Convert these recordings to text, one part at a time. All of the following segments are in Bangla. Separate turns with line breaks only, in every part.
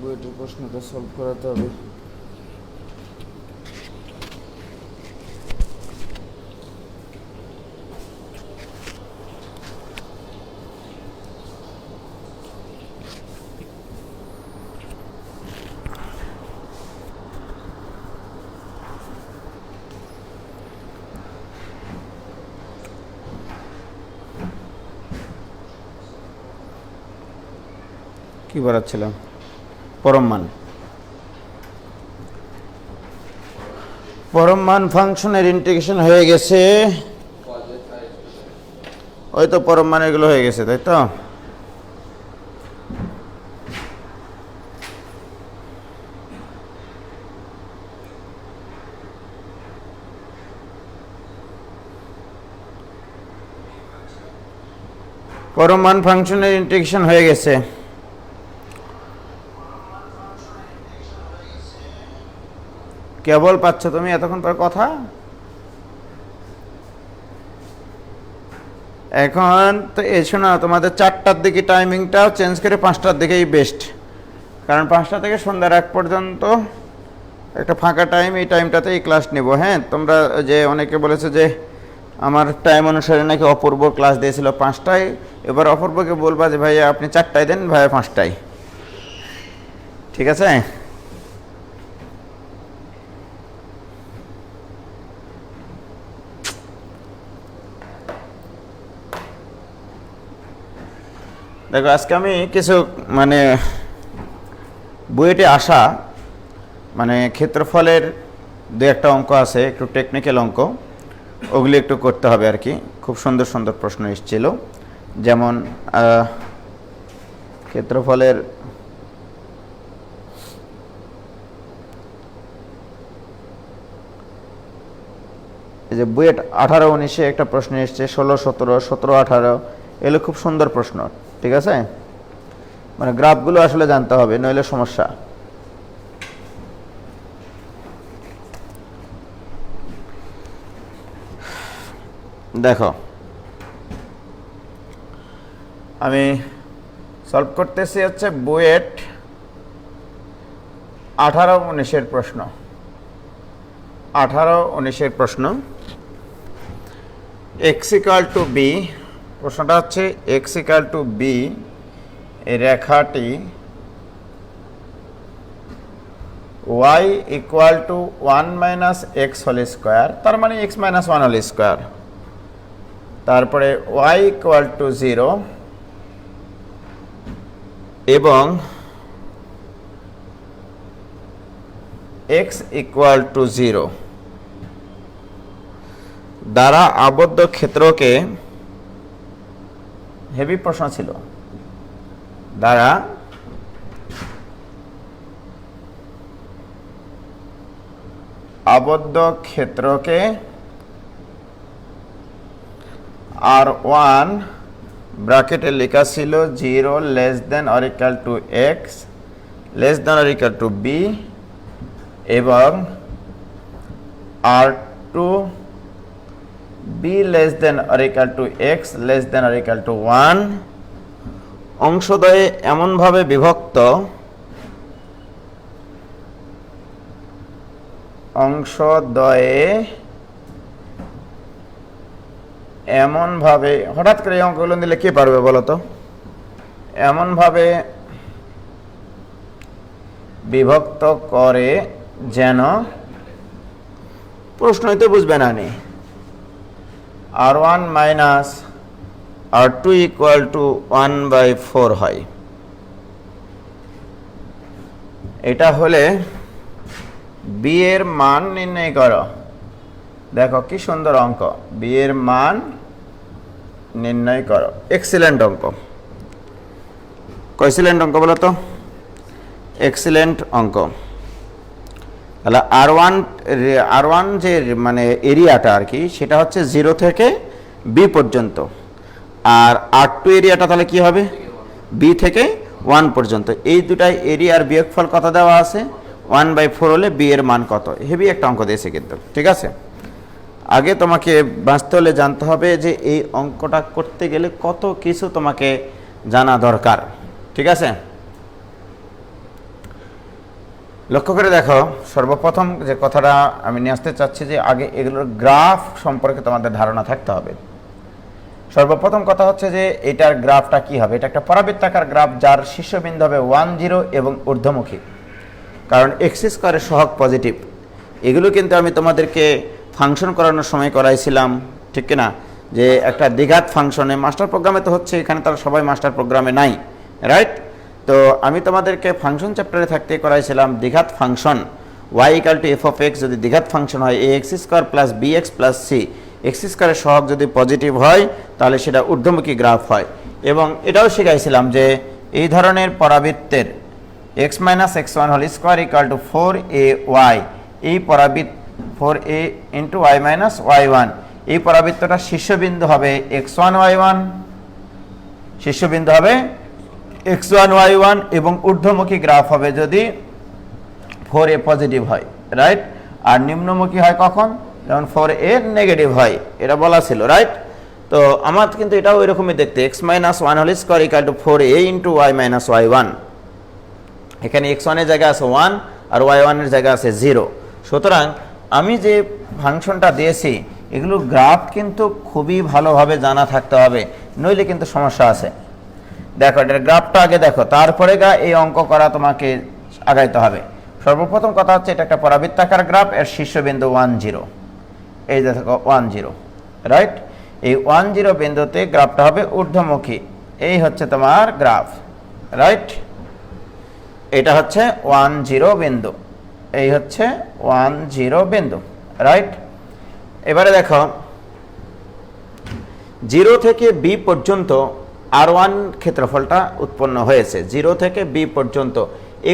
বুয়েটের প্রশ্নটা সলভ করাতে হবে।
কি বলাচ্ছিলাম? পরম মান ফাংশনের ইন্টিগ্রেশন হয়ে গেছে। ওই তো পরম মান এগুলো হয়ে গেছে, তাই তো? পরম মান ফাংশনের ইন্টিগ্রেশন হয়ে গেছে। কেবল পাচ্ছ তুমি এতক্ষণ পর কথা। এখন তো এসো না, তোমাদের 4টার দিকে টাইমিংটাও চেঞ্জ করে 5টার দিকেই বেস্ট, কারণ 5টা থেকে সন্ধ্যার 1 পর্যন্ত একটা ফাঁকা টাইম, এই টাইমটাতে এই ক্লাস নেব। হ্যাঁ, তোমরা যে অনেকে বলেছে যে আমার টাইম অনুসারে নাকি অপূর্ব ক্লাস দিয়েছিল 5টায়, এবার অপূর্বকে বলবা যে ভাইয়া আপনি 4টায় দেন, ভাইয়া 5টায়। ঠিক আছে? দেখো, আজকে আমি কিছু বুয়েটে আসা ক্ষেত্রফলের 2-1টা অঙ্ক আছে, একটু টেকনিক্যাল অঙ্ক, ওগুলি একটু করতে হবে আর কি। খুব সুন্দর সুন্দর প্রশ্ন এসেছিল, যেমন ক্ষেত্রফলের এই যে বুয়েট 18-19-এ একটা প্রশ্ন এসছে, 16-17, 17-18, এগুলো খুব সুন্দর প্রশ্ন। ঠিক আছে? গ্রাফগুলো আসলে জানতে হবে, নইলে সমস্যা। দেখো, আমি সলভ করতেছি হচ্ছে বুয়েট 18-19-এর প্রশ্ন। 18-19-এর প্রশ্ন, x = b। প্রশ্নটা হচ্ছে x = b, এই রেখাটি y = 1 - x² তার মানে x - 1² তারপরে y = 0 এবং x = 0 দ্বারা আবদ্ধ ক্ষেত্রকে, হেভি প্রশ্ন ছিল, দ্বারা আবদ্ধ ক্ষেত্রকে R1 ব্র্যাকেটে লেখা ছিল 0 < x < b এবং R2 b < x < 1 অংশদ্বয়ে এমনভাবে বিভক্ত, হঠাৎ করে এই অঙ্কগুলো দিলে কে পারবে বলো তো? এমনভাবে বিভক্ত করে যেন, প্রশ্নই তো বুঝবে না নি, R1 - R2 = 1/4 হয়। এটা হলে b এর মান নির্ণয় করো। দেখো কি সুন্দর অঙ্ক, b এর মান নির্ণয় করো। এক্সিলেন্ট অঙ্ক। কয়সিলেন্ট অঙ্ক বলো তো? এক্সিলেন্ট অঙ্ক। তাহলে R1 যে এরিয়াটা আর কি, সেটা হচ্ছে 0 থেকে b পর্যন্ত, আর R2 এরিয়াটা তাহলে কি হবে? b থেকে 1 পর্যন্ত। এই দুটাই এরিয়ার বিয়োগফল কত দেওয়া আছে? 1/4 হলে b এর মান কত? হেভি একটা অঙ্ক দিয়েছে কিন্তু। ঠিক আছে? আগে তোমাকে বাঁচতে হলে জানতে হবে যে এই অঙ্কটা করতে গেলে কত কিছু তোমাকে জানা দরকার। ঠিক আছে? লক্ষ্য করে দেখো, সর্বপ্রথম যে কথাটা আমি নিয়ে আসতে চাচ্ছি যে আগে এগুলোর গ্রাফ সম্পর্কে তোমাদের ধারণা থাকতে হবে। সর্বপ্রথম কথা হচ্ছে যে এটার গ্রাফটা কি হবে। এটা একটা পরাবৃত্তাকার গ্রাফ যার শীর্ষবিন্দু হবে 1 0 এবং ঊর্ধ্বমুখী, কারণ এক্স স্কোয়ারের সহগ পজিটিভ। এগুলো কিন্তু আমি তোমাদেরকে ফাংশন করানোর সময় করাইছিলাম, ঠিক কিনা, যে একটা দ্বিঘাত ফাংশনে মাস্টার প্রোগ্রামে তো হচ্ছে, এখানে তারা সবাই মাস্টার প্রোগ্রামে নাই, রাইট। তো আমি তোমাদেরকে ফাংশন চ্যাপ্টারে থাকতে করাইছিলাম দ্বিঘাত function y = f of x যদি দ্বিঘাত ফাংশন হয় ax² + bx + c, এক্স স্কোয়ারের সহগ যদি পজিটিভ হয় তাহলে সেটা ঊর্ধ্বমুখী গ্রাফ হয়। এবং এটাও শিখাইছিলাম যে এই ধরনের পরাবৃত্তের x - x1² = 4ay, এই পরাবৃত্ত 4a × y - y1, এই পরাবৃত্তটার শীর্ষবিন্দু হবে x1 y1, শীর্ষবিন্দু হবে x1 y1 এবং ঊর্ধ্বমুখী গ্রাফ হবে যদি 4a পজিটিভ হয়, রাইট। আর নিম্নমুখী হয় কখন, যখন 4a নেগেটিভ হয়, এটা বলা ছিল, রাইট। তো আমার কিন্তু এটাও এরকমই দেখতে, x - 1² = 4a × y - y1, এখানে x1 এর জায়গায় আছে 1 আর y1 এর জায়গায় আছে 0। সুতরাং আমি যে ফাংশনটা দিয়েছি এগুলোর গ্রাফ কিন্তু খুবই ভালোভাবে জানা থাকতে হবে, নইলে কিন্তু সমস্যা আছে। দেখো এটার গ্রাফটা আগে দেখো, তারপরে এই অঙ্ক করা তোমাকে আগাইতে হবে। সর্বপ্রথম কথা হচ্ছে এটা একটা পরাবৃত্তাকার গ্রাফ, এর শীর্ষবিন্দু 1 0, এই দেখো 1 0, রাইট। এই 1 0 বিন্দুতে গ্রাফটা হবে ঊর্ধ্বমুখী, এই হচ্ছে তোমার গ্রাফ, রাইট। এটা হচ্ছে 1 0 বিন্দু, এই হচ্ছে 1 0 বিন্দু, রাইট। এবারে দেখো 0 থেকে b পর্যন্ত r1 ক্ষেত্রফলটা উৎপন্ন হয়েছে। 0 থেকে b পর্যন্ত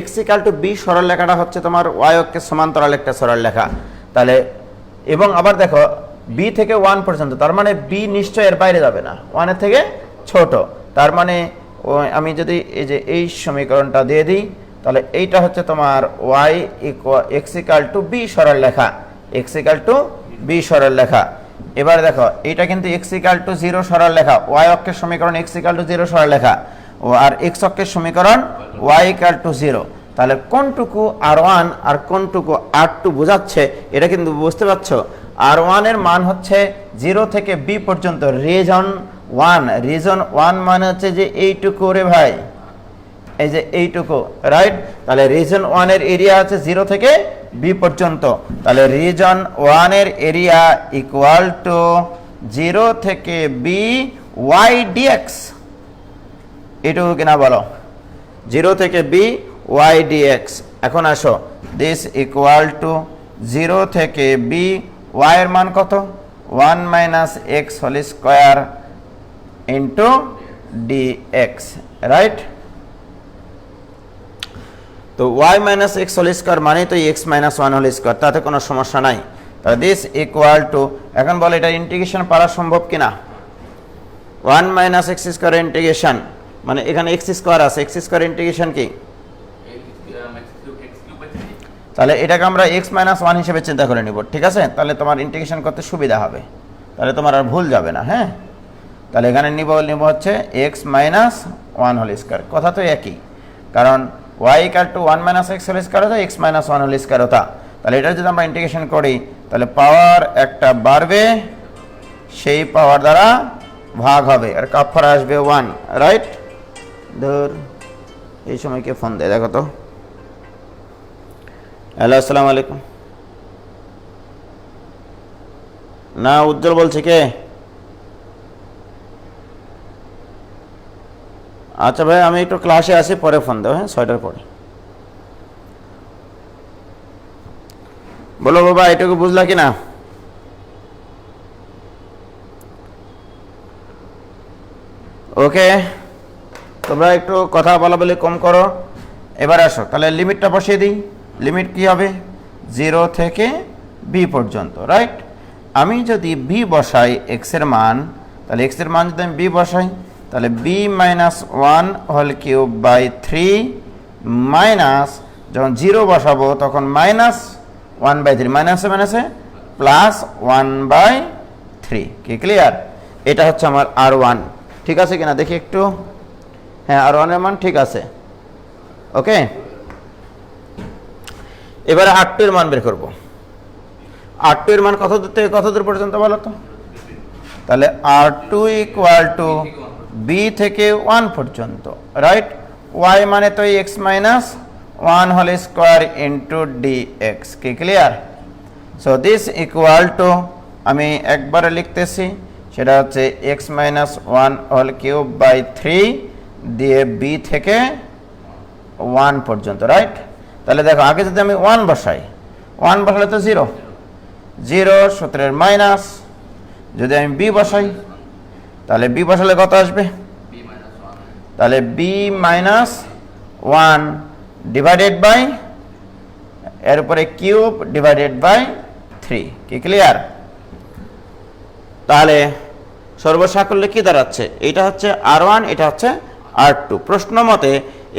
x = b সরল লেখাটা হচ্ছে তোমার y অক্ষের সমান্তরাল একটা সরল লেখা, তাহলে। এবং আবার দেখো b থেকে 1 পর্যন্ত, তার মানে b নিশ্চয় এর বাইরে যাবে না, 1 এর থেকে ছোট। তার মানে আমি যদি এই যে এই সমীকরণটা দিয়ে দিই, তাহলে এইটা হচ্ছে তোমার x = b সরল লেখা, x = b সরল লেখা। এবার দেখো এটা কিন্তু x = 0 সরল লেখা, y অক্ষের সমীকরণ x = 0 সরল লেখা, আর x অক্ষের সমীকরণ y = 0। তাহলে কোনটুকু r1 আর কোনটুকু r2 বোঝাচ্ছে এটা কিন্তু বুঝতে পারছো। r1 এর মান হচ্ছে 0 থেকে b পর্যন্ত, রিজন 1 মানে হচ্ছে যে এইটুকু রে ভাই, এই যে এইটুকু, রাইট। তাহলে রিজন 1 এর এরিয়া আছে 0 থেকে b পর্যন্ত, তাহলে রিজন 1 এর এরিয়া = 0 থেকে b y dx, এটুকু কিনা বলো, 0 থেকে b y dx। এখন আসো, দিস = 0 থেকে b, y এর মান কত, 1 - x² × dx, রাইট। তো y - x² মানে তো x - 1², তাতে কোনো সমস্যা নাই। তাহলে দিস = এখন বলো এটা ইন্টিগ্রেশন পারা সম্ভব কিনা। 1 - x² ইন্টিগ্রেশন মানে এখানে x² আছে, x² ইন্টিগ্রেশন কি, তাহলে এটাকে আমরা x - 1 হিসেবে চিন্তা করে নিব, ঠিক আছে। তাহলে তোমার ইন্টিগ্রেশন করতে সুবিধা হবে, তাহলে তোমার আর ভুল যাবে না, হ্যাঁ। তাহলে এখানে নিব হচ্ছে x - 1², কথা তো একই, কারণ y = 1 - x² x - 1²। তাহলে এটা যদি আমরা ইন্টিগ্রেশন করি তাহলে পাওয়ার একটা বাড়বে, সেই পাওয়ার দ্বারা ভাগ হবে, আর কাফার আসবে 1, রাইট। ধর এই সময় কে ফোন দেয় দেখো তো। হ্যালো, আসসালামু আলাইকুম। না, উজ্জ্বল বলছে কে? আচ্ছা ভাই, আমি একটু ক্লাসে আসি, পরে ফোন দেবো, হ্যাঁ, 6টার পরে। বলো বাবা, এটুকু বুঝলা কিনা? ওকে, তোমরা একটু কথা বলা বলি কম করো। এবার আসো, তাহলে লিমিটটা বসিয়ে দিই। লিমিট কি হবে, 0 থেকে b পর্যন্ত, রাইট। আমি যদি b বসাই x এর মান, তাহলে x এর মান যদি আমি b বসাই, তাহলে b - 1³ মাইনাস, যখন 0 বসাবো তখন -1/3, মাইনাসে +1/3, কি ক্লিয়ার? এটা হচ্ছে আমার r1, ঠিক আছে কিনা দেখি একটু। হ্যাঁ, r1 এর মান ঠিক আছে, ওকে। এবারে R2 এর মান বের করব। R2 এর মান কত দূর থেকে কত দূর পর্যন্ত বলো তো? তাহলে R2 ইকুয়াল টু b থেকে 1 পর্যন্ত, রাইট? y মানে তো x minus 1 whole square into dx, কি clear? So this equal to, আমি একবারে লিখতেছি, সেটা হচ্ছে x minus 1 whole cube by 3 দিয়ে b থেকে 1 পর্যন্ত, রাইট? তাহলে দেখো আগে যদি আমি 1 বসাই, 1 বসালে তো 0 0 সূত্রের মাইনাস, যদি আমি b বসাই তাহলে b বসালে কত আসবে? তাহলে b মাইনাস 1 ডিভাইডেড বাই এর উপরে কিউব ডিভাইডেড বাই 3, কি ক্লিয়ার? তাহলে সর্বসাকল্যে কি দাঁড়াচ্ছে? এটা হচ্ছে R1, এটা হচ্ছে R2। প্রশ্ন মতে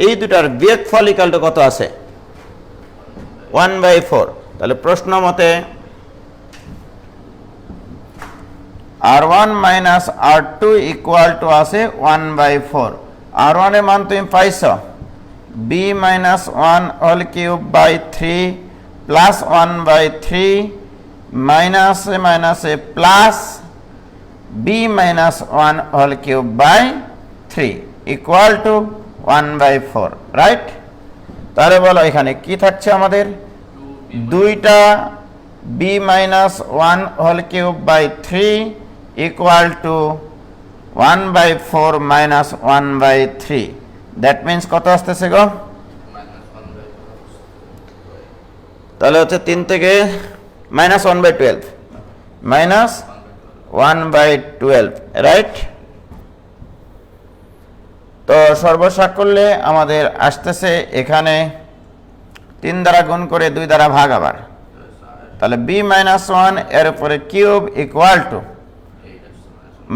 এই দুটার বিয়োগফল ইকুয়াল টু কত আছে? 1/4। তাহলে প্রশ্ন মতে R1 minus R2 equal to আছে 1/4। R1 এর মান তুমি পাইছ b minus 1 whole cube by 3 plus 1/3 মাইনাসে মাইনাসে plus b minus 1 whole cube by 3 equal to 1/4, right? তাহলে বলো এখানে কি থাকছে আমাদের? দুইটা b minus 1 whole cube by 3 equal to 1/4 minus 1/3। That means কত আসতেছে গো? তাহলে হচ্ছে 3 থেকে মাইনাস 1/12, মাইনাস 1/12, রাইট? তো সর্বসাকল্যে আমাদের আসতেছে এখানে 3 দ্বারা গুণ করে 2 দ্বারা ভাগ, আবার তাহলে b মাইনাস 1 এর উপরে কিউব ইকুয়াল টু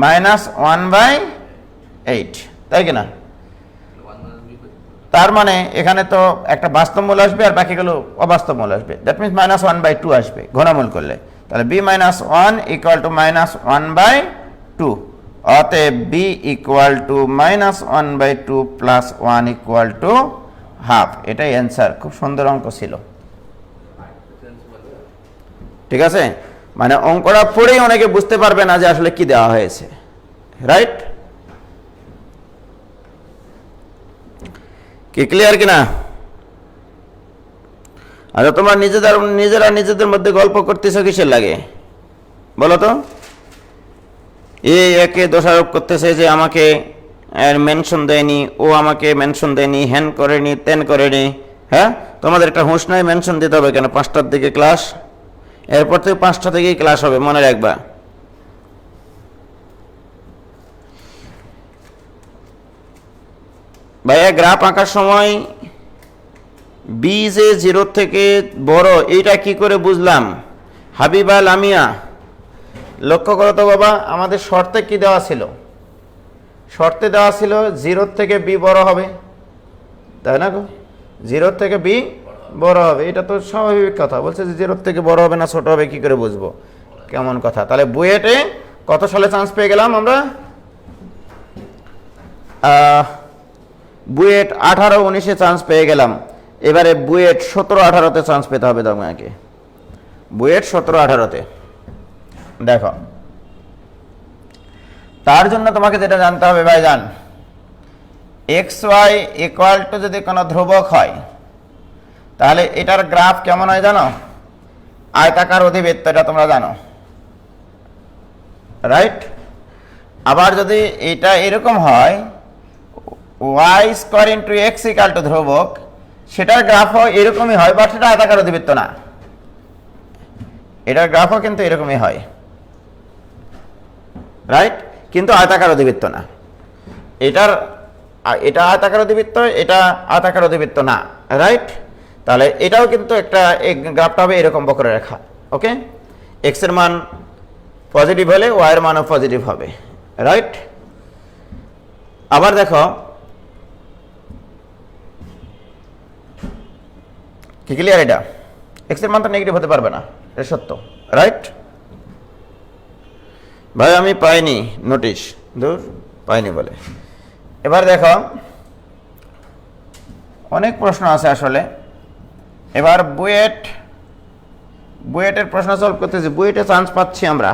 মাইনাস 1/8, তাই কিনা? তার মানে এখানে তো একটা বাস্তব মূল আসবে আর বাকিগুলো অবাস্তব মূল আসবে। দ্যাট মিনস মাইনাস 1/2 আসবে ঘনমূল করলে। তাহলে b minus 1 equal to minus 1/2, অতএব b equal to minus 1/2 plus 1 equal to half. এটাই অ্যান্সার। খুব সুন্দর অঙ্ক ছিল, ঠিক আছে? মানে অঙ্কটা পড়েই অনেকে বুঝতে পারবে না যে আসলে কি দেওয়া হয়েছে, রাইট? কি ক্লিয়ার কিনা? আচ্ছা, তোমরা নিজেরা নিজেদের মধ্যে গল্প করতেছো কিসের লাগে বলো তো? একে দোষারোপ করতেছে যে আমাকে মেনশন দেয়নি, ও আমাকে মেনশন দেয়নি, হ্যান করেনি, তেন করেনি। হ্যাঁ, তোমাদের একটা হুঁশ নাই মেনশন দিতে হবে কেন? 5টার দিকে ক্লাস, এরপর থেকে 5টা থেকেই ক্লাস হবে, মনে রাখবা। ভাইয়া গ্রাফ আঁকার সময় বি যে 0 থেকে বড়, এইটা কি করে বুঝলাম? হাবিবা লামিয়া, লক্ষ্য করো তো বাবা, আমাদের শর্তে কি দেওয়া ছিল? শর্তে দেওয়া ছিল 0 থেকে বি বড় হবে, তাই না গো? 0 থেকে বি বড় হবে, এটা তো স্বাভাবিক কথা। বলছে যে 0 থেকে বড় হবে না ছোট হবে, কি করে বুঝবো? কেমন কথা? তাহলে বুয়েটে কত সালে চান্স পেয়ে গেলাম আমরা? বুয়েট 18-19-এ চান্স পেয়ে গেলাম। এবারে বুয়েট 17-18-তে চান্স পেতে হবে তোমাকে। বুয়েট 17-18-তে দেখো। তার জন্য তোমাকে যেটা জানতে হবে ভাইজান, xy ইকুয়াল টু যদি কোনো ধ্রুবক হয় তাহলে এটার গ্রাফ কেমন হয় জানো? আয়তাকার অধিবৃত্ত, এটা তোমরা জানো, রাইট? আবার যদি এটা এরকম হয় y square into x equal to ধ্রুবক, সেটার গ্রাফও এরকমই হয়, বাট সেটা আয়তাকার অধিবৃত্ত না। এটার গ্রাফও কিন্তু এরকমই হয়, রাইট? কিন্তু আয়তাকার অধিবৃত্ত না। এটা আয়তাকার অধিবৃত্ত, এটা আয়তাকার অধিবৃত্ত না, রাইট? তাহলে এটাও কিন্তু একটা গ্রাফটা হবে এরকম বক্ররেখা, ওকে? এক্স এর মান পজিটিভ হলে ওয়াই এর মানও পজিটিভ হবে, রাইট? আবার দেখো, কি ক্লিয়ার? এটা এক্স এর মান তো নেগেটিভ হতে পারবে না, এটা সত্য, রাইট? ভাই আমি পাইনি নোটিশ, দূর পাইনি বলে। এবার দেখো, অনেক প্রশ্ন আছে আসলে, এবার বুয়েটের প্রশ্ন সলভ করতেছি। বুয়েটে চান্স পাচ্ছি আমরা।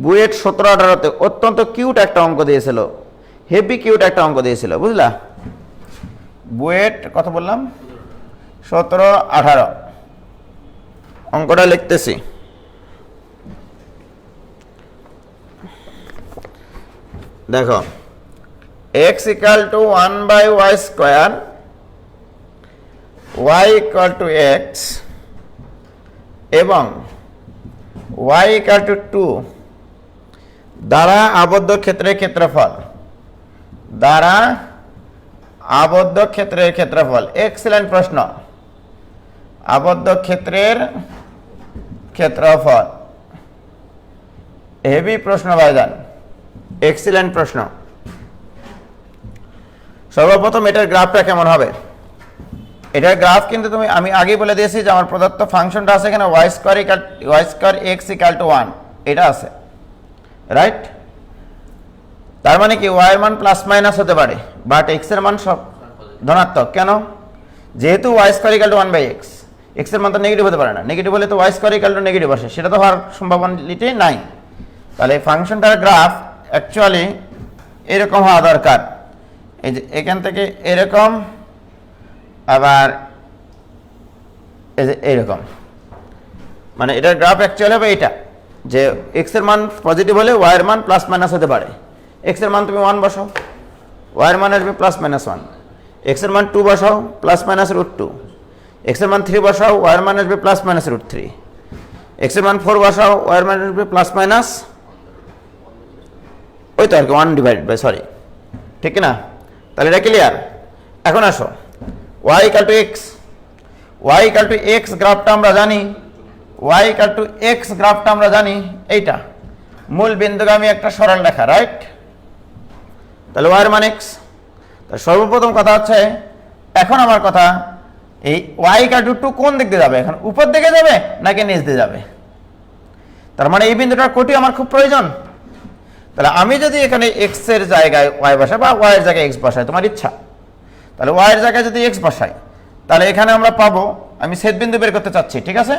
বুয়েট 17-18-তে অত্যন্ত কিউট একটা অঙ্ক দিয়েছিল, হেভি কিউট একটা অঙ্ক দিয়েছিল, বুঝলা? বুয়েট কত বললাম, 17-18 অঙ্কটা লিখতেছি। দেখো, x = 1/y², y = x এবং y = 2 দ্বারা আবদ্ধ ক্ষেত্রের ক্ষেত্রফল, দ্বারা আবদ্ধ ক্ষেত্রের ক্ষেত্রফল। এক্সিলেন্ট প্রশ্ন, আবদ্ধ ক্ষেত্রের ক্ষেত্রফল, হেভি প্রশ্ন ভাইজান, এক্সিলেন্ট প্রশ্ন। সর্বপ্রথম এটার গ্রাফটা কেমন হবে? এটার গ্রাফ কিন্তু আমি আগেই বলে দিয়েছি যে আমার প্রদত্ত ফাংশনটা আছে এখানে y² x = 1, এটা আছে, রাইট? তার মানে কি y এর মান প্লাস মাইনাস হতে পারে, বাট x এর মান সব ধনাত্মক। কেন? যেহেতু y² = 1/x, x এর মান তো নেগেটিভ হতে পারে না। নেগেটিভ হলে তো y² = নেগেটিভ আসে, সেটা তো হওয়ার সম্ভাবনাটি নাই। তাহলে এই ফাংশনটার গ্রাফ অ্যাকচুয়ালি এরকম হওয়া দরকার। এই যে এখান থেকে এরকম, আবার এই যে এরকম, মানে এটার গ্রাফ অ্যাকচুয়ালি হবে এটা, যে x এর মান পজিটিভ হলে y এর মান প্লাস মাইনাস হতে পারে। x এর মান তুমি 1 বসাও, y এর মান আসবে +-1, x এর মান 2 বসাও +-√2, x এর মান 3 বসাও y এর মান আসবে +-√3, x এর মান 4 বসাও y এর মান আসবে +- ওই তো আর কি 1/, সরি, ঠিক না? তাহলে এটা ক্লিয়ার। এখন আসো, y = x, y = x গ্রাফটা আমরা জানি, y = x গ্রাফটা আমরা জানি এইটা মূল বিন্দুগামী একটা সরল রেখা, রাইট? তাহলে y এর মান x। তাহলে সর্বপ্রথম কথা হচ্ছে, এখন আমার কথা, এই y = 2 কোন দিক দিয়ে যাবে? এখন উপর দিকে যাবে নাকি নিচ দিয়ে যাবে? তার মানে এই বিন্দুটার কোটি আমার খুব প্রয়োজন। তাহলে আমি যদি এখানে x এর জায়গায় y বসাই বা y এর জায়গায় x বসাই, তোমার ইচ্ছা, তাহলে y এর জায়গায় যদি x বসাই, তাহলে এখানে আমরা পাবো, আমি ছেদবিন্দু বের করতে চাচ্ছি, ঠিক আছে?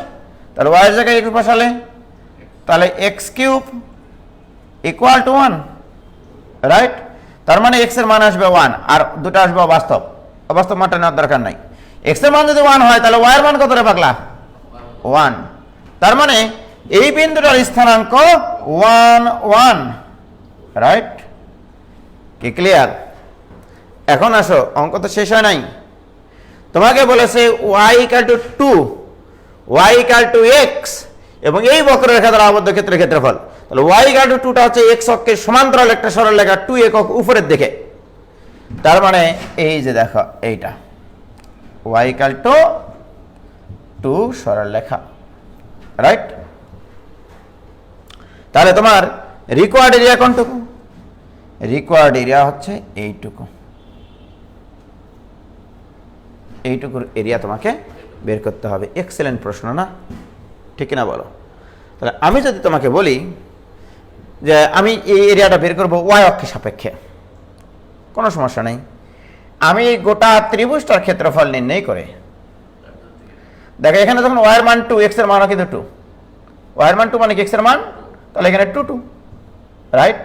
তাহলে y এর জায়গায় x বসালে তাহলে x³ = 1, রাইট? তার মানে x এর মান আসবে 1, আর দুটো আসবে অবাস্তব। অবাস্তব মানটা নেওয়ার দরকার নাই। x এর মান যদি 1 হয় তাহলে y এর মান কত রে পাগলা? 1। তার মানে এই বিন্দুটার স্থানাঙ্ক 1, 1, রাইট? কি ক্লিয়ার? এখন আসো, অঙ্ক তো শেষ হয় নাই। তোমাকে বলেছে y = 2, y = x এবং এই বক্ররেখা দ্বারা আবদ্ধ ক্ষেত্রের ক্ষেত্রফল। তাহলে y = 2টা হচ্ছে x অক্ষের সমান্তরাল একটা সরল রেখা, 2 একক উপরের দিকে। তার মানে এই যে দেখো এইটা y = 2 সরল রেখা, রাইট? তাহলে তোমার রিকোয়ার্ড এরিয়া কোনটুকু? রিকোয়ার্ড এরিয়া হচ্ছে এইটুকু, এইটুকুর এরিয়া তোমাকে বের করতে হবে। এক্সেলেন্ট প্রশ্ন না, ঠিক না বলো? তাহলে আমি যদি তোমাকে বলি যে আমি এই এরিয়াটা বের করবো y অক্ষের সাপেক্ষে, কোনো সমস্যা নেই। আমি গোটা ত্রিভুজটার ক্ষেত্রফল নির্ণয় করে, দেখো এখানে যখন y এর মান 2, x এর মান কিন্তু 2, y এর মান 2 মানে x এর মান, তাহলে এখানে 2, 2, রাইট?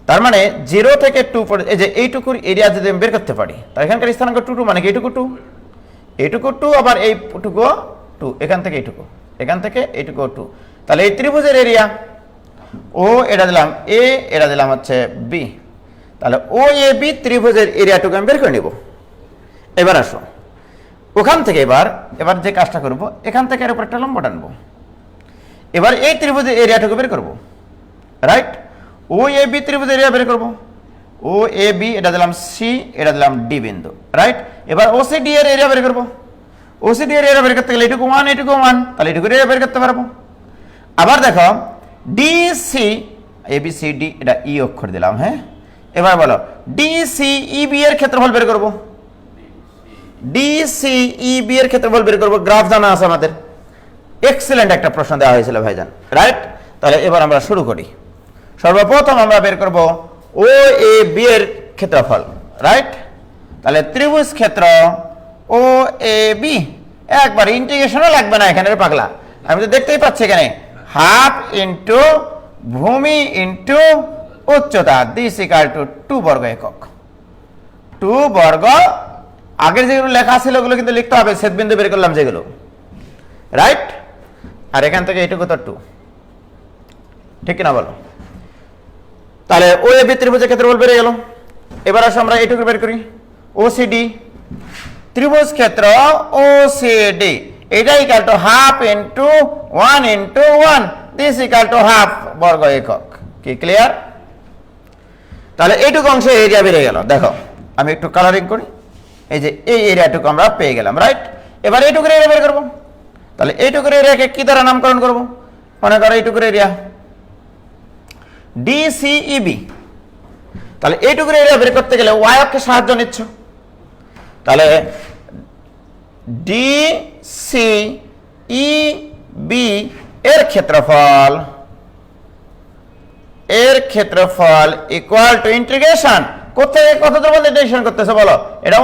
তার মানে 0 থেকে 2 পর্যন্ত এই যে এইটুকুর এরিয়া যদি আমি বের করতে পারি, তাহলে এখানকার স্থানাঙ্ক 2, 2 মানে কি এইটুকু 2, এইটুকু 2, আবার এইটুকু 2, এখান থেকে এইটুকু, এখান থেকে এইটুকু 2। তাহলে এই ত্রিভুজের এরিয়া ও এটা দিলাম a, এটা দিলাম হচ্ছে b, তাহলে ও এ বি ত্রিভুজের এরিয়াটুকু আমি বের করে নিব। এবার আসো, ওখান থেকে এবার যে কাজটা করব, এখান থেকে এর উপর একটা লম্ব টানবো। এবার এই ত্রিভুজের এরিয়াটুকু বের করব, রাইট? ও এ বি ত্রিভুজের এরিয়া বের করব। ও এ বি এটা দিলাম সি, এটা দিলাম ডি বিন্দু, রাইট? এবার ও সি ডি এর এরিয়া বের করব। ও সি ডি এর এরিয়া বের করতে গেলে এটুকু 1, এটুকু 1, তাহলে এটুকু এরিয়া বের করতে পারবো। আবার দেখো D C, A B C D, এটা ই অক্ষর দিলাম, হ্যাঁ? এবার বলো ডি সি ই বি এর ক্ষেত্রফল বের করব। ডি সি ই বি এর ক্ষেত্রফল বের করব, গ্রাফ জানা আছে আমাদের। এক্সেলেন্ট একটা প্রশ্ন দেওয়া হয়েছিল ভাইজান, রাইট? তাহলে এবার আমরা শুরু করি। সর্বপ্রথম আমরা বের করব ও এ বি এর ক্ষেত্রফল, রাইট? তাহলে ত্রিভুজ ক্ষেত্র ও এ বি, একবার ইন্টিগ্রেশনও লাগবে না এখানে রে পাগলা, আমি তো দেখতেই পাচ্ছি এখানে হাফ ইন্টু ভূমি ইন্টু উচ্চতা, দিস ইকাল টু 2 বর্গ একক। 2 বর্গ, আগের যেগুলো লেখা ছিল ওগুলো কিন্তু লিখতে হবে, ছেদবিন্দু বের করলাম যেগুলো, রাইট? আর এখান থেকে এইটুকু তো 2, ঠিক কিনা বলো? তাহলে ও এ বি ত্রিভুজের ক্ষেত্রফল বেড়ে গেল। এবার আসো আমরা এইটুকু বের করি, ওসিডি ত্রিভুজ ক্ষেত্র ওসিডি, এটা equal to half into 1 into 1, this equal to half বর্গ একক। কি ক্লিয়ার? তাহলে এইটুকু অংশে এরিয়া বেড়ে গেল। দেখো আমি একটু কালারিং করি, এই যে এই এরিয়াটুকু আমরা পেয়ে গেলাম, রাইট? এবার এইটুকুর এরিয়া বের করবো। তাহলে এইটুকুর এরিয়াকে কি দ্বারা নামকরণ করবো? মনে করো এইটুকুর এরিয়া ডিসিইবি। তাহলে এইটুকুর এরিয়া বের করতে গেলে ওয়াই অক্ষের সাহায্য নিচ্ছ, তাহলে ডিসিইবি এর ক্ষেত্রফল ইকুয়াল টু ইন্টিগ্রেশন, কোথায় কত দূর বলতে ইন্টিগ্রেশন করতেছে বলো? এটা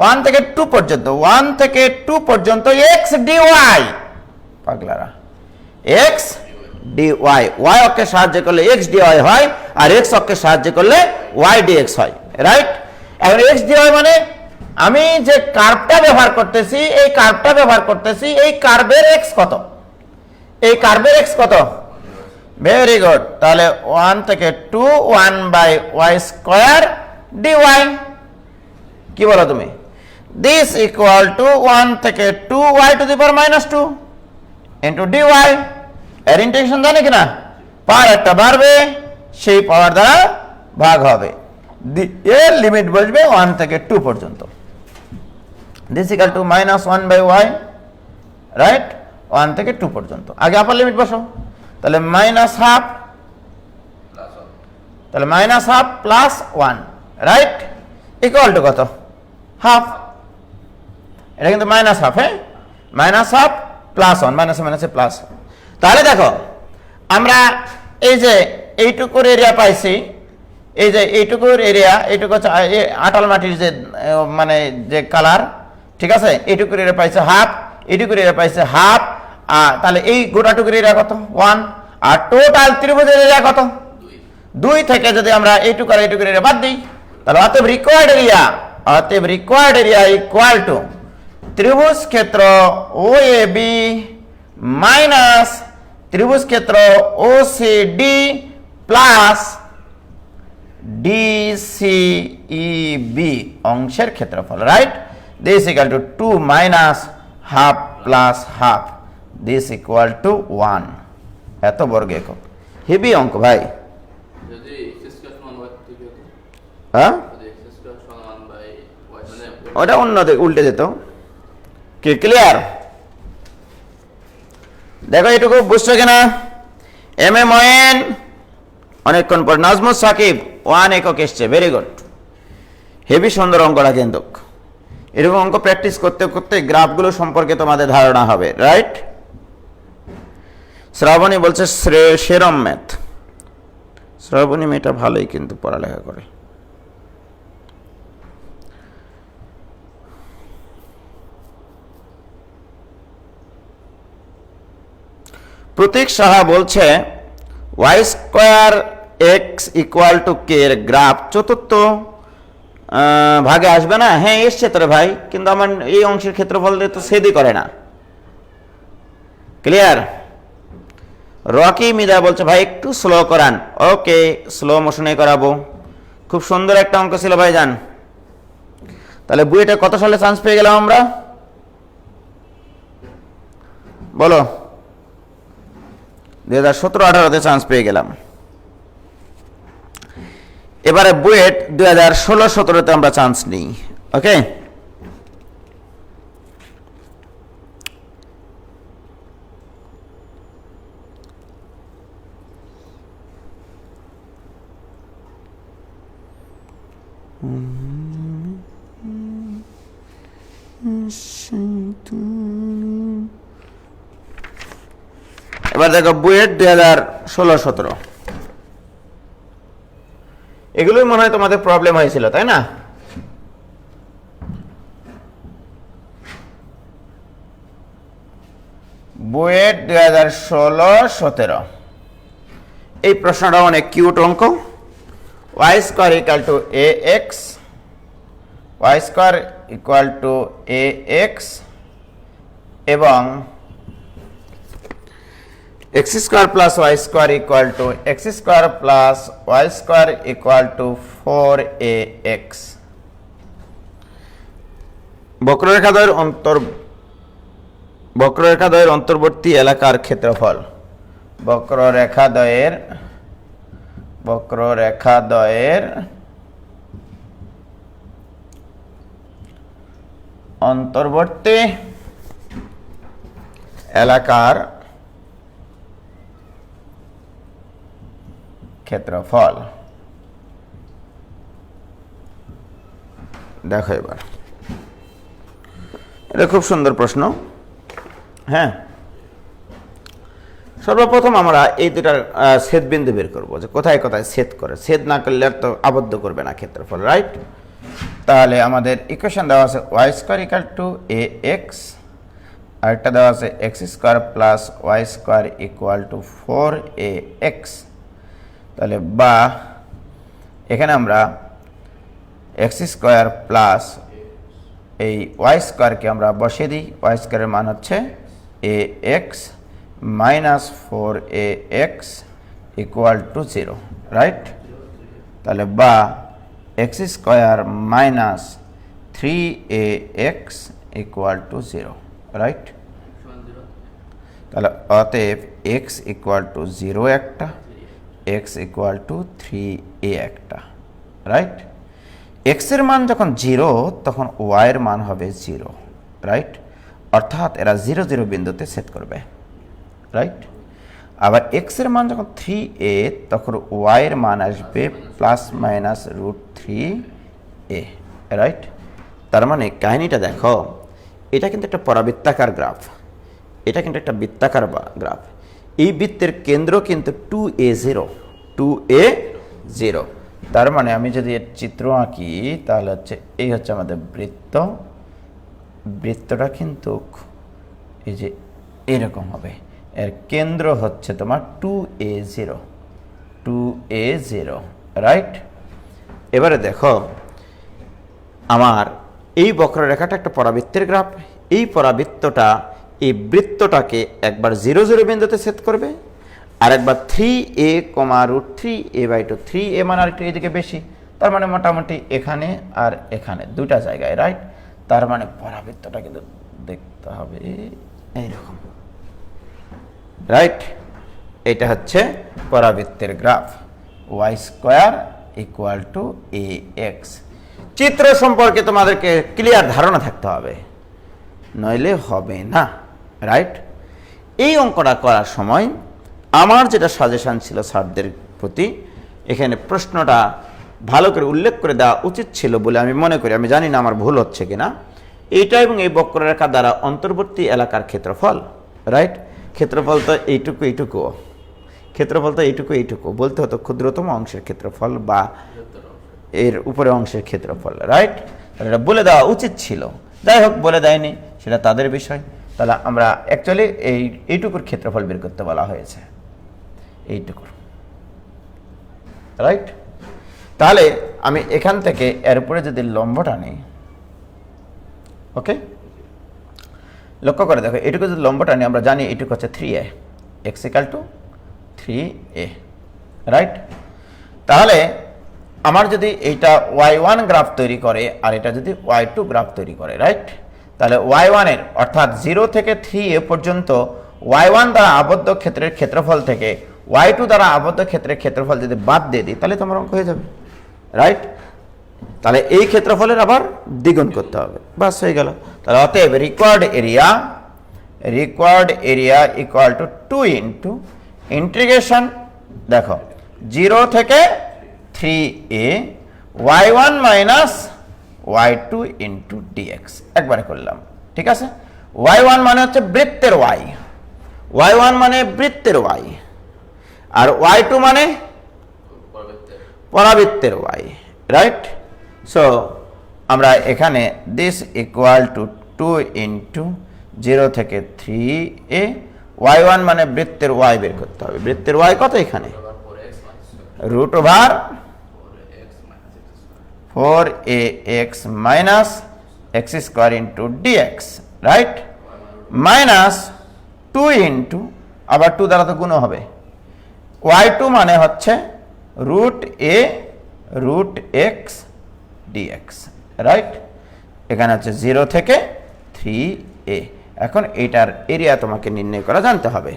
1 থেকে 2 পর্যন্ত, 1 থেকে 2 পর্যন্ত x dy, পাগলারা, x dy, y অক্ষের সাহায্য করলে x dy হয়, আর x অক্ষের সাহায্য করলে y dx হয়, রাইট? এখন x dy মানে আমি যে কার্ভটা ব্যবহার করতেছি, এই কার্ভের x কত? এই কার্ভের x কত? Very good. তাহলে 1 থেকে 2, 1/y² dy, কি বলো তুমি? দিস ইকুয়াল টু 1 থেকে 2y two the power -2 into dy। এর ইন্টিগ্রেশন জানি কিনা? পাওয়ার একটা বাড়বে, সেই পাওয়ার দ্বারা ভাগ হবে, এর লিমিট বসবে 1 থেকে 2 পর্যন্ত। This equal two -1/y, right? 1 থেকে 2 পর্যন্ত। আগে আপার লিমিট বসো, তাহলে -1/2, তাহলে -1/2 প্লাস 1, রাইট? ইকুয়াল টু কত? হাফ। এটা কিন্তু -1/2, হ্যাঁ, -1/2 প্লাস 1, মাইনাসে প্লাস। তাহলে দেখো আমরা এই যে এইটুকুর এরিয়া পাইছি, এই যে এইটুকুর এরিয়া, এইটুকু আটাল মাটির যে মানে যে কালার, ঠিক আছে? এইটুকুর এরিয়া পাইছে হাফ, এইটুকুর এরিয়া পাইছে হাফ, তাহলে এই গোটাটুকুর এরিয়া কত? 1। আর টোটাল ত্রিভুজের এরিয়া কত? 2 থেকে যদি আমরা এইটুকু আর এইটুকুর এরিয়া বাদ দিই, তাহলে অতএব রিকোয়ার্ড এরিয়া ইকুয়াল টু ত্রিভুজ ক্ষেত্র ওএবি মাইনাস ত্রিভুজ ক্ষেত্র ওসিডি প্লাস ডিসিইবি অংশের ক্ষেত্রফল, right? This equal two 2 minus half plus half, this equal two 1, এত বর্গ একক। হেভি অঙ্ক ভাই, হ্যাঁ? ওটা অন্য উল্টে যেত। কি ক্লিয়ার? দেখো এটুকু বুঝছো কিনা? এম এ ময়েন অনেকক্ষণ পর নাজমুস সাকিব 1 একক এসছে, ভেরি গুড, হেভি সুন্দর অঙ্কটা। কিন্তু এরকম অঙ্ক প্র্যাকটিস করতে করতে গ্রাফগুলো সম্পর্কে তোমাদের ধারণা হবে, রাইট? শ্রাবণী বলছে সেরম ম্যাথ। শ্রাবণী মেয়েটা ভালোই কিন্তু পড়ালেখা করে। প্রতীক সাহা বলছে y² x equal to k এর গ্রাফ চতুর্থ ভাগে আসবে না? হ্যাঁ এসছে তোরে ভাই, কিন্তু আমার এই অংশের ক্ষেত্রফল তো ছেদই করে না। ক্লিয়ার? রকি মিদা বলছে ভাই একটু স্লো করান। ওকে, স্লো মোশনে করাবো। খুব সুন্দর একটা অঙ্ক ছিল ভাই জান। তাহলে বুয়েটে কত সালে চান্স পেয়ে গেলাম আমরা বলো? 2017-18-তে চান্স পেয়ে গেলাম। এবারে বুয়েট 2016-17-তে আমরা চান্স নিই। ওকে, এবার দেখো বুয়েট 2016-17, এগুলোই মনে হয় তোমাদের প্রবলেম হয়েছিল, তাই না? বুয়েট 2016-17 এই প্রশ্নটা অনেক কিউট অঙ্ক। Y square equal to a x, y square equal to a x এবং x square plus y square equal to x square plus y square equal to 4ax। বক্ররেখাদ্বয়ের অন্তর্বর্তী এলাকার ক্ষেত্রফল। বক্ররেখাদ্বয়ের অন্তর্বর্তী এলাকার ক্ষেত্রফল। দেখো এবার, এটা খুব সুন্দর প্রশ্ন। হ্যাঁ, সর্বপ্রথম আমরা এই দুটার ছেদবিন্দু বের করবো, যে কোথায় কোথায় ছেদ করে। ছেদ না করলে আর তো আবদ্ধ করবে না ক্ষেত্রফল, রাইট? তাহলে আমাদের ইকুয়েশন দেওয়া আছে y square equal to a x, আরেকটা দেওয়া আছে x square plus y square equal to 4ax। তাহলে বা এখানে আমরা এক্স স্কোয়ার প্লাস এই ওয়াই স্কোয়ারকে আমরা বসিয়ে দিই। ওয়াই স্কোয়ারের মান হচ্ছে a x minus 4ax equal to 0, right? তাহলে বা x square minus 3ax equal to 0, right? তাহলে অতএব এক্স ইকুয়াল টু 0 একটা, এক্স ইকুয়াল টু 3a একটা, রাইট? এক্সের মান যখন 0 তখন ওয়াইয়ের মান হবে 0, রাইট? অর্থাৎ এরা 0 0 বিন্দুতে সেট করবে, রাইট? আবার এক্সের মান যখন 3a তখন ওয়াইয়ের মান আসবে প্লাস মাইনাস √3a, রাইট? তার মানে কাহিনীটা দেখো, এটা কিন্তু একটা পরাবৃত্তাকার গ্রাফ, এটা কিন্তু একটা বৃত্তাকার গ্রাফ। এই বৃত্তের কেন্দ্র কিন্তু 2a0। তার মানে আমি যদি এর চিত্র আঁকি তাহলে হচ্ছে এই হচ্ছে আমাদের বৃত্ত। বৃত্তটা কিন্তু এই যে এরকম হবে, এর কেন্দ্র হচ্ছে তোমার 2a0, রাইট? এবারে দেখো, আমার এই বক্ররেখাটা একটা পরাবৃত্তের গ্রাফ। এই পরাবৃত্তটা এই বৃত্তটাকে একবার 0 0 বিন্দুতে ছেদ করবে, আর একবার 3a, √3a/2, 3a মানে আরেকটু এদিকে বেশি, তার মানে মোটামুটি এখানে আর এখানে দুইটা জায়গায়, রাইট? তার মানে পরাবৃত্তটা কিন্তু দেখতে হবে এইরকম, রাইট? এটা হচ্ছে পরাবৃত্তের graph, y square equal to a x. চিত্র সম্পর্কে তোমাদেরকে ক্লিয়ার ধারণা থাকতে হবে, নইলে হবে না, রাইট? এই অঙ্কটা করার সময় আমার যেটা সাজেশন ছিল স্যারদের প্রতি, এখানে প্রশ্নটা ভালো করে উল্লেখ করে দেওয়া উচিত ছিল বলে আমি মনে করি। আমি জানি না আমার ভুল হচ্ছে কিনা। এইটা এবং এই বক্ররেখা দ্বারা অন্তর্বর্তী এলাকার ক্ষেত্রফল, রাইট? ক্ষেত্রফল তো এইটুকু, ক্ষেত্রফল তো এইটুকু বলতে হতো ক্ষুদ্রতম অংশের ক্ষেত্রফল বা এর উপরে অংশের ক্ষেত্রফল, রাইট? এটা বলে দেওয়া উচিত ছিল, যাই হোক বলে দেয়নি, সেটা তাদের বিষয়। তাহলে আমরা অ্যাকচুয়ালি এইটুকুর ক্ষেত্রফল বের করতে বলা হয়েছে, এইটুকুর, রাইট? তাহলে আমি এখান থেকে এর উপরে যদি লম্বটা নিই, ওকে, লক্ষ্য করে দেখো, এইটুকু যদি লম্বটা নিই, আমরা জানি এইটুকু হচ্ছে 3a, x equal to 3a, right? তাহলে আমার যদি এইটা y1 গ্রাফ তৈরি করে আর এটা যদি y2 গ্রাফ তৈরি করে, রাইট? তাহলে y1 এর অর্থাৎ 0 থেকে 3a পর্যন্ত y1 দ্বারা আবদ্ধ ক্ষেত্রের ক্ষেত্রফল থেকে y2 দ্বারা আবদ্ধ ক্ষেত্রের ক্ষেত্রফল যদি বাদ দিয়ে দিই, তাহলে তোমার অঙ্ক হয়ে যাবে, রাইট? তাহলে এই ক্ষেত্রফলের আবার দ্বিগুণ করতে হবে, বাস হয়ে গেল। তাহলে অতএব required area equal to 2 into integration, দেখো 0 থেকে 3a y1 minus y2 into dx, একবারে করলাম, ঠিক আছে? y1 মানে হচ্ছে বৃত্তের y1 মানে বৃত্তের y, আর y2 মানে পরাবৃত্তের y, রাইট? সো আমরা এখানে দিস ইকুয়াল টু 2 ইন্টু 0 থেকে 3a y1 মানে বৃত্তের y বের করতে হবে। বৃত্তের y কত এখানে? Root over 4ax minus x square into dx, right? Minus 2 into, আবার 2 দ্বারা তো গুণ হবে, y2 মানে হচ্ছে root a root x dx, right? এখানে হচ্ছে 0 থেকে 3a। এখন এইটার এরিয়া তোমাকে নির্ণয় করা জানতে হবে।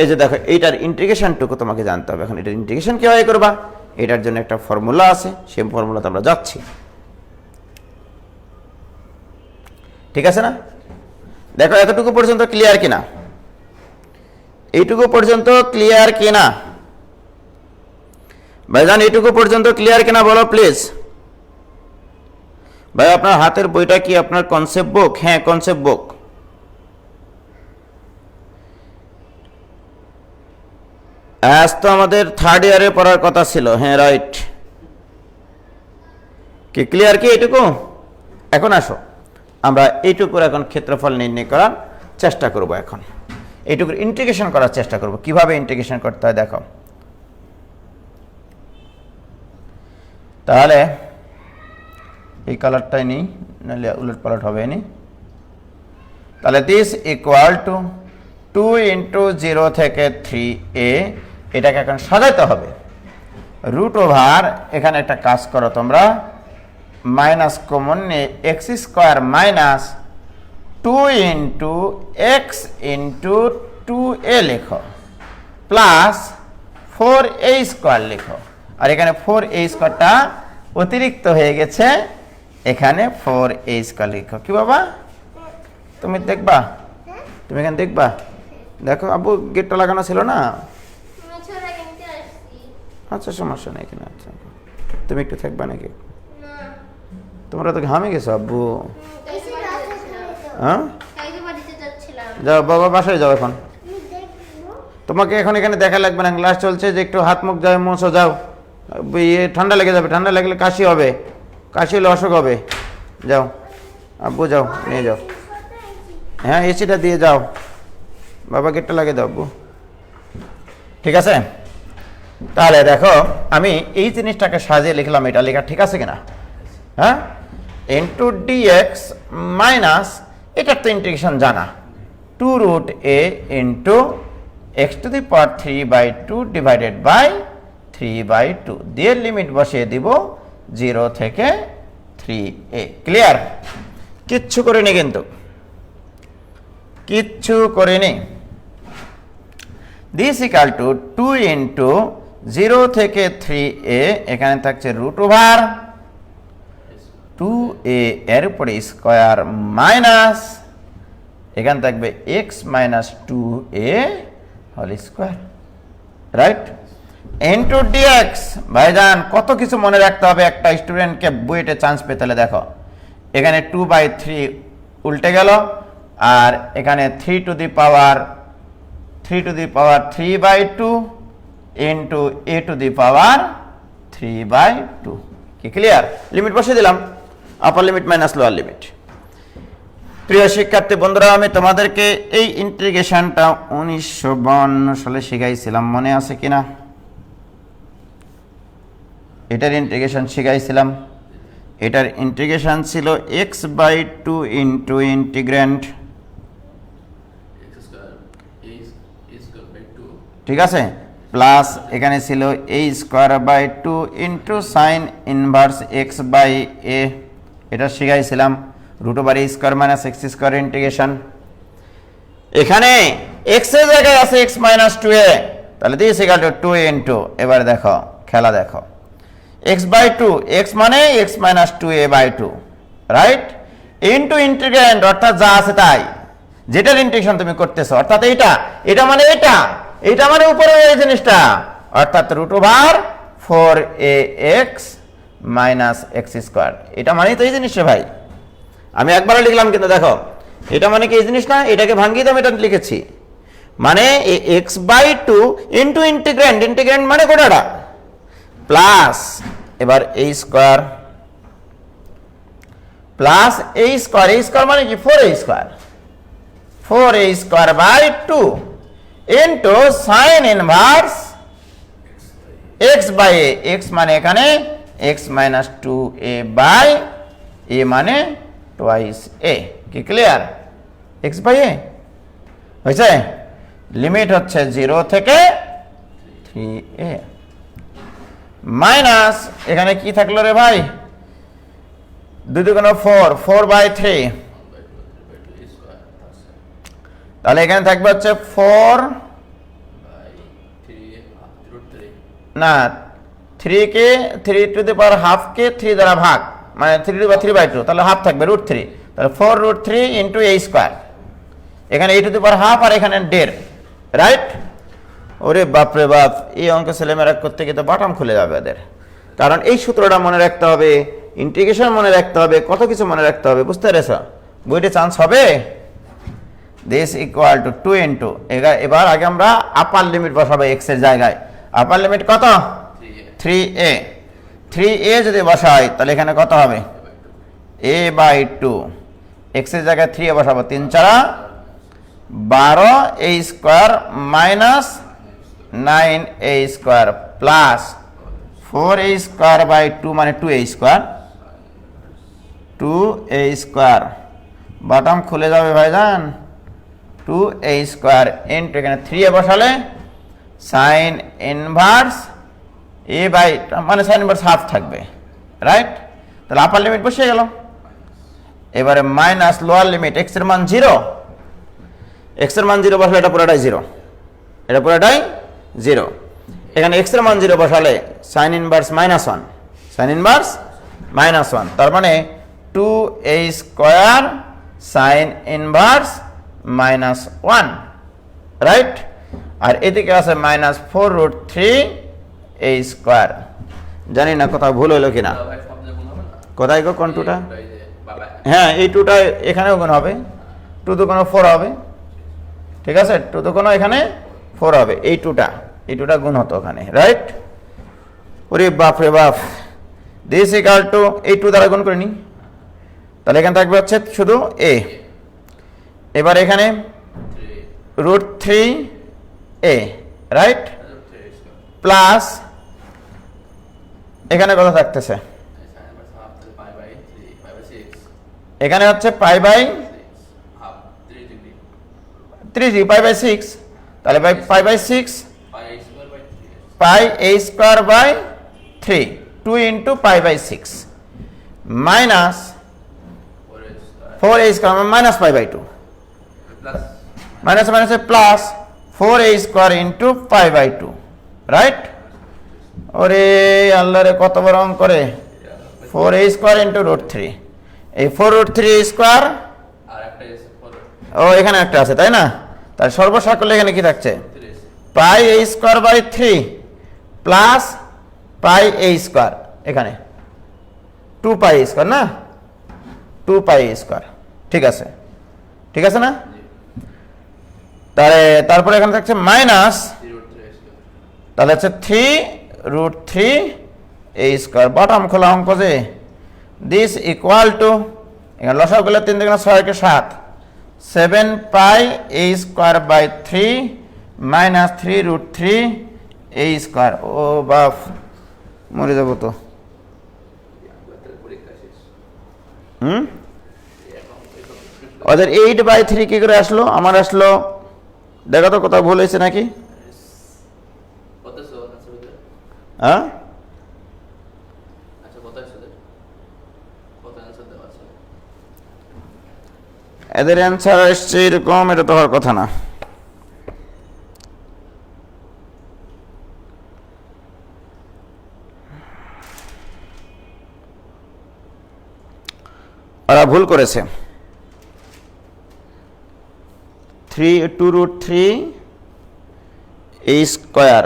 এই যে দেখো, এইটার ইন্টিগ্রেশনটুকু তোমাকে জানতে হবে। এখন এটার ইন্টিগ্রেশন কীভাবে করবা, এটার জন্য একটা ফর্মুলা আছে, সেই ফর্মুলাতে আমরা যাচ্ছি, ঠিক আছে না? দেখো এতটুকু পর্যন্ত ক্লিয়ার কিনা, এইটুকু পর্যন্ত ক্লিয়ার কিনা ভাইজান? এইটুকু পর্যন্ত ক্লিয়ার কিনা বলো প্লিজ। ভাই আপনার হাতের বইটা কি আপনার কনসেপ্ট বুক? হ্যাঁ, কনসেপ্ট বুক। আজ তো আমাদের 3rd ইয়ারে পড়ার কথা ছিল। হ্যাঁ, রাইট। কি ক্লিয়ার কি এইটুকু? এখন আসো আমরা এইটুকুর এখন ক্ষেত্রফল নির্ণয় করার চেষ্টা করব। এখন এইটুকুর ইন্টিগ্রেশন করার চেষ্টা করব। কিভাবে ইন্টিগ্রেশন করতে হয় দেখো। তাহলে এই কালারটাই নেই, নাহলে উলট পালট হবে নি। তাহলে দিস ইকুয়াল টু 2 ইন্টু 0 থেকে 3a, এটাকে এখন সাজাইতে হবে। রুট ওভার, এখানে একটা কাজ করো তোমরা, মাইনাস কমন নিয়ে x square minus 2 into x into 2a লেখো, প্লাস 4a স্কোয়ার লেখো। আর এখানে 4a স্কোয়ারটা অতিরিক্ত হয়ে গেছে, এখানে 4a স্কোয়ার লেখো। কি বাবা তুমি দেখবা? তুমি এখানে দেখবা? দেখো আব্বু, গেটটা লাগানো ছিল না? আচ্ছা, সমস্যা নেই এখানে। আচ্ছা, তুমি একটু থাকবা নাকি? তোমরা তো ঘামে গেছো আব্বু। হ্যাঁ, যাও বাবা, বাসায় যাও। এখন তোমাকে এখন এখানে দেখা লাগবে না, ক্লাস চলছে, যে একটু হাত মুখ যাও, মোছো যাও। ঠান্ডা লেগে যাবে, ঠান্ডা লাগলে কাশি হবে, কাশি হলে অসুখ হবে। যাও আব্বু, যাও নিয়ে যাও। হ্যাঁ, এসিটা দিয়ে যাও, বাবা গেটটা লাগিয়ে দাও আব্বু, ঠিক আছে? তাহলে দেখো, আমি এই জিনিসটাকে সাজিয়ে লিখলাম, এটা লেখা ঠিক আছে কিনা? হ্যাঁ, ইন্টু ডিএক্স মাইনাস, এটার তো ইন্টিগ্রেশন জানা, 2 root a into x to the power 3/2 divided by 3/2 দিয়ে লিমিট বসিয়ে দিব 0 থেকে 3a। ক্লিয়ার? কিচ্ছু করিনি কিন্তু, কিচ্ছু করিনি। দিস ইকাল টু 2 ইন্টু 0 থেকে 3a, এখানে থাকছে রুট ওভার 2a এর উপরে স্কোয়ার মাইনাস, এখানে থাকবে x minus 2a whole square, right? Into dx. ভাইজান কত কিছু মনে রাখতে হবে একটা স্টুডেন্টকে বুয়েটে চান্স পেতে হলে। দেখো এখানে 2/3 উল্টে গেল, আর এখানে 3 to the power 3/2 into a to the power 3/2। কি ক্লিয়ার? লিমিট বসিয়ে দিলাম, upper limit minus lower limit. প্রিয় শিক্ষার্থী বন্ধুরা, আমি তোমাদেরকে এই ইন্টিগ্রেশনটা 1952 সালে শিখাইছিলাম, মনে আছে কিনা? এটার ইন্টিগ্রেশন শিখাইছিলাম। এটার ইন্টিগ্রেশন ছিল x/2 ইন্টু ইন্টিগ্র্যান্ড, ঠিক আছে, প্লাস এখানে ছিল a²/2 into sine inverse x/a, এটা শিখাইছিলাম। Root over a² minus x² integration. এখানে x এর জায়গায় আছে x মাইনাস 2a, তাহলে দিস ইকুয়াল টু 2 ইন্টু, এবার দেখো খেলা দেখো, x/2, x মানে x minus 2a/2, right? Into integrand, অর্থাৎ যা আছে তাই, যেটার ইন্টিগ্রেশন তুমি করতেছো, অর্থাৎ এটা মানে এটা মানে উপরে এই জিনিসটা, অর্থাৎ root over 4ax minus x², এটা মানে তো এই জিনিসটা ভাই। আমি একবারও লিখলাম কিন্তু দেখো, এটা মানে কি এই জিনিস না? এটাকে ভাঙিয়ে দাম, এটা লিখেছি, মানে x/2 ইন্টু ইন্টিগ্র্যান্ড মানে কোটাটা, প্লাস এবার a² প্লাস a² মানে কি 4a², 4a square by 2 into sine inverse x by a, x মানে এখানে x minus 2a by a মানে টোয়াইস a। কি ক্লিয়ার? x বাই a হয়েছে। লিমিট হচ্ছে 0 থেকে 3a মাইনাস এখানে কি থাকলো রে ভাই, 2 2 4, 4 বাই 3, তাহলে এখানে থাকবে হচ্ছে 4 না 3 কে 3 টু দি পাওয়ার হাফ কে 3 দ্বারা ভাগ, মানে 3 টু দি পাওয়ার 3 বাই 2, তাহলে হাফ থাকবে √3, তাহলে 4√3 ইন্টু a স্কোয়ার, এখানে a to the power half আর এখানে 1.5, রাইট? ওরে বাপরে বাপ, এই অঙ্ক ছেলেমেয়েরা করতে গিয়ে তো বাটাম খুলে যাবে ওদের, কারণ এই সূত্রটা মনে রাখতে হবে, ইন্টিগ্রেশন মনে রাখতে হবে, কত কিছু মনে রাখতে হবে, বুঝতে পেরেছ? বইতে চান্স হবে। দিস ইকুয়াল টু 2 ইন্টু, এবার আগে আমরা আপার লিমিট বসাবো x এর জায়গায়। আপার লিমিট কত? 3a। 3a যদি বসাই তাহলে এখানে কত হবে? a বাই 2, x এর জায়গায় 3a বসাবো, 3 4 12 a square minus 9a square plus 4a square by 2 মানে 2a স্কোয়ার, 2a স্কোয়ার, বাটাম খুলে যাবে ভাইজান, 2a স্কোয়ার ইন্টু এখানে 3a বসালে সাইন ইনভার্স a বাই, মানে সাইন ইনভার্স হাফ থাকবে, রাইট? তাহলে আপার লিমিট বসিয়ে গেল। এবারে মাইনাস লোয়ার লিমিট, x এর মান 0, x এর মান 0 বসালে এটা পুরোটাই 0, এটা পুরোটাই 0। এখানে x এর মান 0 বসালে সাইন ইনভার্স -1, সাইন ইনভার্স -1, তার মানে 2a square sine inverse -1, right? আর এদিকে আছে -4√3a স্কোয়ার। জানি না কোথাও ভুল হলো কিনা, কোথায় গো কোন টুটা? হ্যাঁ, এই টুটা এখানেও গুণ হবে, 2 2 4 হবে, ঠিক আছে? 2 2 এখানে 4 হবে, এই টুটা গুণ হতো ওখানে, রাইট? ওরে বাপ রে বাপ, দিস ইকুয়াল টু এই 2 দ্বারা গুণ করে নি, তাহলে এখানে থাকবে হচ্ছে শুধু a। এবার এখানে √3a, রাইট? প্লাস এখানে কত থাকতেছে? এখানে হচ্ছে পাই বাই 3, পাই বাই 6, তাহলে pi by 6 pi a square by 3, 2 into pi by 6 minus 4a square minus pi by 2, minus মাইনাসে plus 4a square into pi by 2, right? ওরে আল্লাহ রে, কত বড় অঙ্ক করে, 4a স্কোয়ার ইন্টু √3, এই 4√3 স্কোয়ার, ও এখানে একটা আছে তাই না? তার সর্বসাকল্যে এখানে কি থাকছে? Pi a square by 3 plus pi a square, এখানে 2 পাই স্কোয়ার না, 2 পাই স্কোয়ার, ঠিক আছে? ঠিক আছে না? তারপরে এখানে থাকছে মাইনাস, তাহলে হচ্ছে 3√3a স্কোয়ার, বাটাম খোলা অঙ্ক যে। দিস ইকুয়াল টু, এখানে লসাগু করলে 3 2 6 কে 7, 7 pi a square by 3 minus 3√3a square. ও বাপ, মরে যাবো তো। ওদের 8/3 কি করে আসলো? আমার আসলো, দেখো তো কোথাও ভুল হয়েছে নাকি? হ্যাঁ, এদের অ্যান্সার আসছে এরকম, এটা তো হওয়ার কথা না। ওরা ভুল করেছে, 2√3a স্কোয়ার।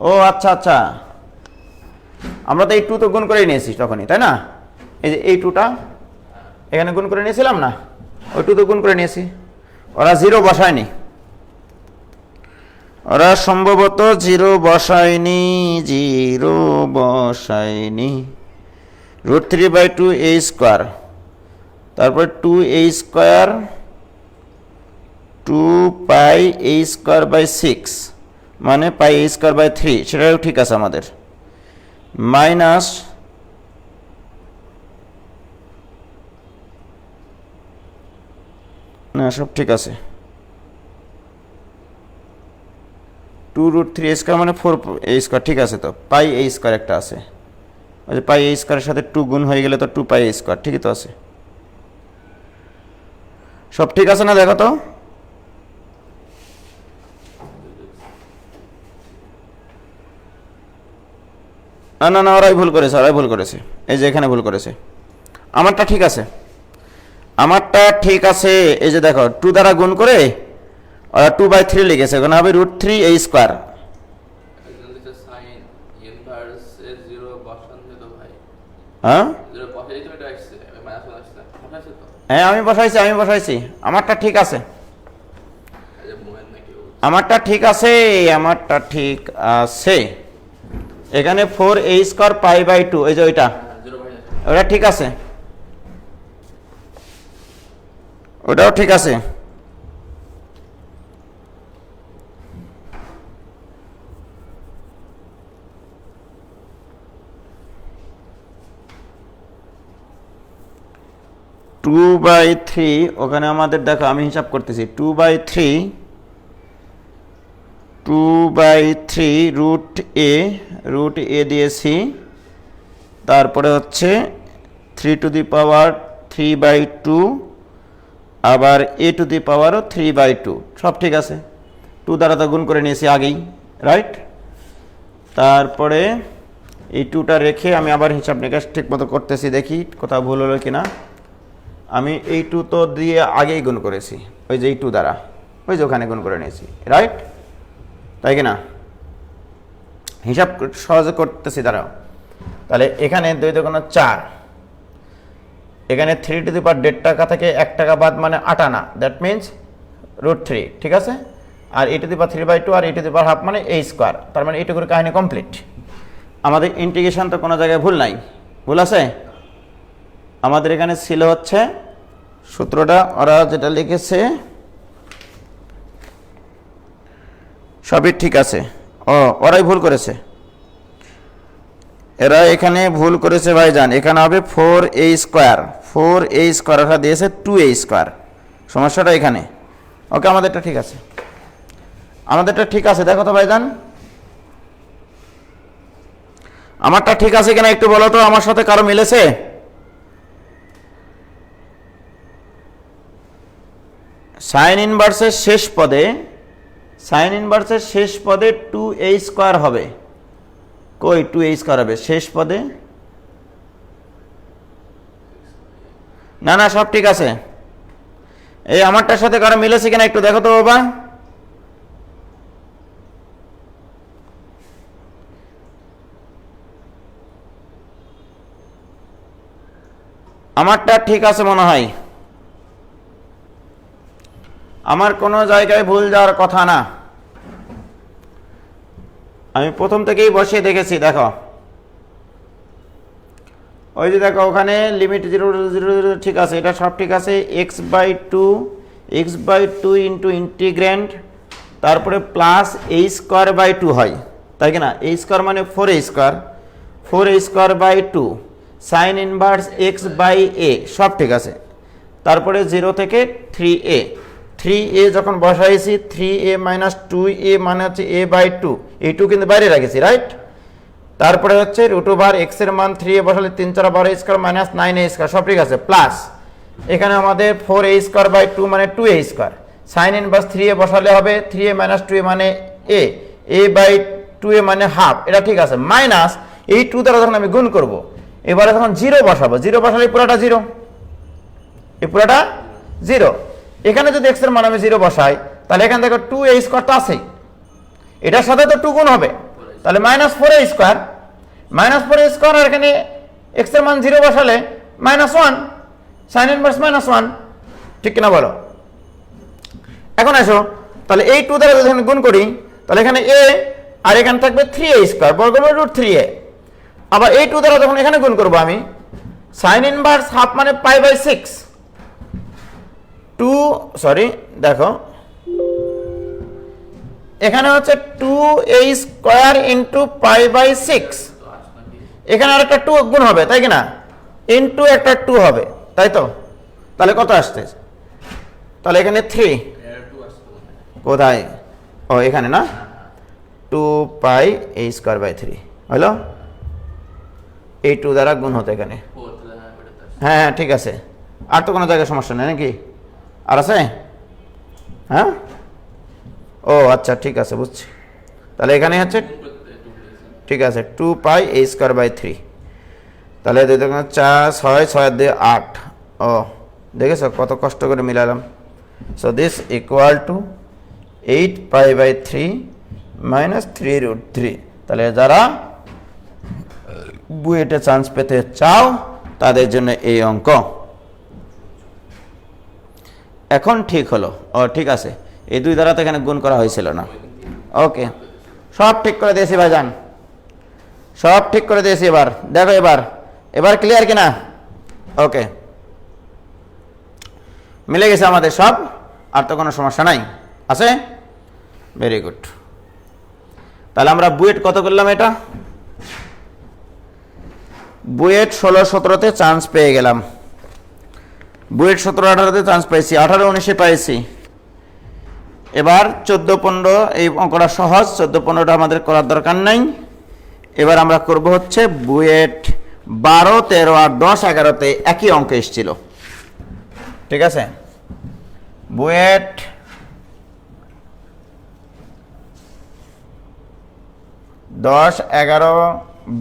ও আচ্ছা আচ্ছা, আমরা তো এই 2 তো গুণ করেই নিয়েছি তখনই, তাই না? এই যে এই 2টা এখানে গুণ করে নিয়েছিলাম না, ওই 2 তো গুণ করে নিয়েছি। ওরা 0 বসায়নি, ওরা সম্ভবত 0 বসায়নি, 0 বসায়নি। √3/2a স্কোয়ার তারপরে 2a² 2πa² 6 মানে πa² 3, সেটাও ঠিক আছে আমাদের। মাইনাস না, সব ঠিক আছে। 2√3a² মানে 4a² ঠিক আছে। তো πa² একটা আছে, ওই যে πa² সাথে 2 গুণ হয়ে গেলে তো 2πa², ঠিকই তো আছে। সব ঠিক আছে না, দেখো তো। না না, ওরাই ভুল করেছে। এই যে এখানে ভুল করেছে। আমারটা ঠিক আছে, এই যে দেখো 2 দ্বারা গুণ করে ওরা 2/3 লিখেছে, ওখানে হবে √3a²। হ্যাঁ হ্যাঁ, আমি বসাইছি। আমারটা ঠিক আছে। এখানে 4a² π/2, এই যে ওইটা ঠিক আছে, ওটাও ঠিক আছে। টু বাই থ্রি, ওখানে আমাদের দেখো আমি হিসাব করতেছি, 2/3 √a দিয়েছি, তারপরে হচ্ছে 3^3/2, আবার a^3/2, সব ঠিক আছে। 2 দ্বারা তো গুণ করে নিয়েছি আগেই, রাইট। তারপরে এই 2টা রেখে আমি আবার হিসাব নিকাশ ঠিক মতো করতেছি, দেখি কোথাও ভুল হলো কিনা। আমি এই 2 তো দিয়ে আগেই গুণ করেছি, ওই যে এই 2 দ্বারা, ওই যে ওখানে গুণ করে নিয়েছি, রাইট, তাই কি না? হিসাব সহজে করতেছি, দাঁড়াও। তাহলে এখানে 2 × 4, এখানে 3^1 টাকা থেকে 1 টাকা বাদ মানে 8 আনা, দ্যাট মিনস √3, ঠিক আছে। আর a^3/2 আর a½ মানে a², তার মানে এইটুকুর কাহিনী কমপ্লিট। আমাদের ইন্টিগ্রেশন তো কোনো জায়গায় ভুল নাই, ভুল আছে? আমাদের এখানে ছিল হচ্ছে সূত্রটা, ওরা যেটা লিখেছে সবই ঠিক আছে। ওরাই ভুল করেছে, এরা এখানে ভুল করেছে ভাইজান। এখানে হবে 4a², ওরা দিয়েছে 2a², সমস্যাটা এখানে। ওকে, আমাদেরটা ঠিক আছে, দেখো তো ভাইজান আমারটা ঠিক আছে কিনা একটু বলো তো, আমার সাথে কারো মিলেছে? সাইন ইনভার্সের শেষ পদে 2a² হবে। কই 2a² হবে শেষ পদে? না না, সব ঠিক আছে। এই আমারটার সাথে কারো মিলেছে কিনা একটু দেখো তো বাবা। আমারটা ঠিক আছে মনে হয়, আমার কোনো জায়গায় ভুল যাওয়ার কথা না। আমি প্রথম থেকেই বসিয়ে দেখেছি, দেখো ওই যে দেখো ওখানে লিমিট 0 ঠিক আছে, এটা সব ঠিক আছে। x/2 ইন্টু ইন্টিগ্র্যান্ড, তারপরে প্লাস a²/2 হয়, তাই কি না? a² মানে 4a²/2 সাইন ইনভার্স x/a, সব ঠিক আছে। তারপরে 0 থেকে 3a যখন বসাইছি, 3a - 2a মানে হচ্ছে a/2, এই 2 কিন্তু বাইরে রেখেছি, রাইট। তারপরে হচ্ছে √x এর মান 3a বসালে 3 × 4 = 12a² - 9a², সব ঠিক আছে। প্লাস এখানে আমাদের 4a²/2 মানে 2a², সাইন ইনভার্স 3a বসালে হবে 3a - 2a মানে a/2a মানে হাফ, এটা ঠিক আছে। মাইনাস এই 2 দ্বারা যখন আমি গুণ করব, এবারে যখন 0 বসাবো, 0 বসালে পুরোটা 0, এই পুরোটা 0। এখানে যদি x এর মান আমি 0 বসাই, তাহলে এখান থেকে 2a² তো আছেই, এটার সাথে তো 2 গুণ হবে, তাহলে -4a², আর এখানে x এর মান 0 বসালে -1, সাইন ইনভার্স -1, ঠিক কিনা বলো? এখন আসো, তাহলে এই 2 দ্বারা যদি আমি গুণ করি, তাহলে এখানে a আর এখানে থাকবে 3a², বর্গমূল √3a। আবার এই 2 দ্বারা যখন এখানে গুণ করবো আমি, সাইন ইনভার্স হাফ মানে π/6, দেখো এখানে হচ্ছে 2a² ইন্টু π/6, এখানে আরেকটা 2 গুণ হবে তাই কি না, ইন্টু একটা 2 হবে তাই তো, তাহলে কত আসছে, তাহলে এখানে 3 কোথায়, ও এখানে না, 2πa²/3 হলো, এই 2 দ্বারা গুণ হতো এখানে। হ্যাঁ হ্যাঁ ঠিক আছে, আর তো কোনো জায়গায় সমস্যা নেই নাকি, আর আছে, হ্যাঁ ও আচ্ছা ঠিক আছে বুঝছি, তাহলে এখানে হচ্ছে ঠিক আছে 2πa²/3, তাহলে 2 × 4 6 6 2 8, ও দেখেছো কত কষ্ট করে মিলালাম। So this equal to 8π/3 - 3√3। তাহলে যারা বুয়েটে চান্স পেতে চাও তাদের জন্য এই অঙ্ক। এখন ঠিক হলো, ও ঠিক আছে, এই 2 দ্বারা তো এখানে গুণ করা হয়েছিল না, ওকে সব ঠিক করে দিয়েছি ভাইজান, সব ঠিক করে দিয়েছি। এবার দেখো, এবার ক্লিয়ার কিনা, ওকে মিলে গেছে আমাদের সব, আর তো কোনো সমস্যা নাই আছে, ভেরি গুড। তাহলে আমরা বুয়েট কত করলাম, এটা বুয়েট 16 17তে চান্স পেয়ে গেলাম, বুয়েট 17 18তে চান্স পাইছি, 18 19-এ পাইছি। এবার 14 15 এই অঙ্কটা সহজ, 14 15টা আমাদের করার দরকার নাই। এবার আমরা করব হচ্ছে বুয়েট 12 13 আর 10 11তে একই অঙ্ক এসেছিল, ঠিক আছে, বুয়েট 10 11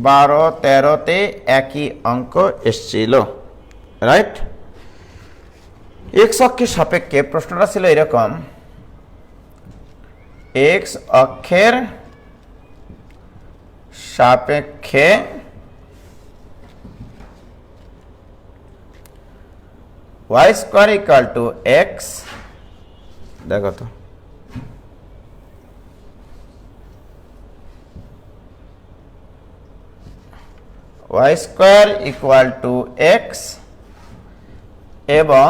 12 13তে একই অঙ্ক এসেছিল, রাইট। এক্স অক্ষের সাপেক্ষে প্রশ্নটা ছিল এরকম, এক্স অক্ষের সাপেক্ষে y² = x, দেখো তো y² = x এবং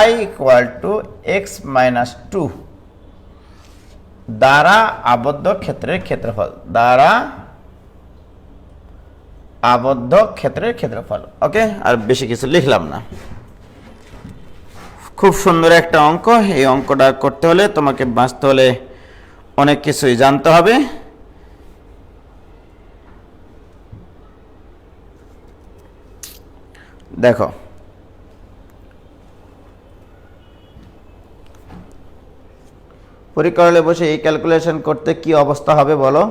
y = x - 2 দ্বারা আবদ্ধ ক্ষেত্রের ক্ষেত্রফল, দ্বারা আবদ্ধ ক্ষেত্রের ক্ষেত্রফল, ওকে। আর বেশি কিছু লিখলাম না, খুব সুন্দর একটা অঙ্ক। এই অঙ্কটা করতে হলে তোমাকে বাঁচতে হলে অনেক কিছুই জানতে হবে। দেখো পরীক্ষা হলে বসে এই ক্যালকুলেশন করতে কি অবস্থা হবে বলো।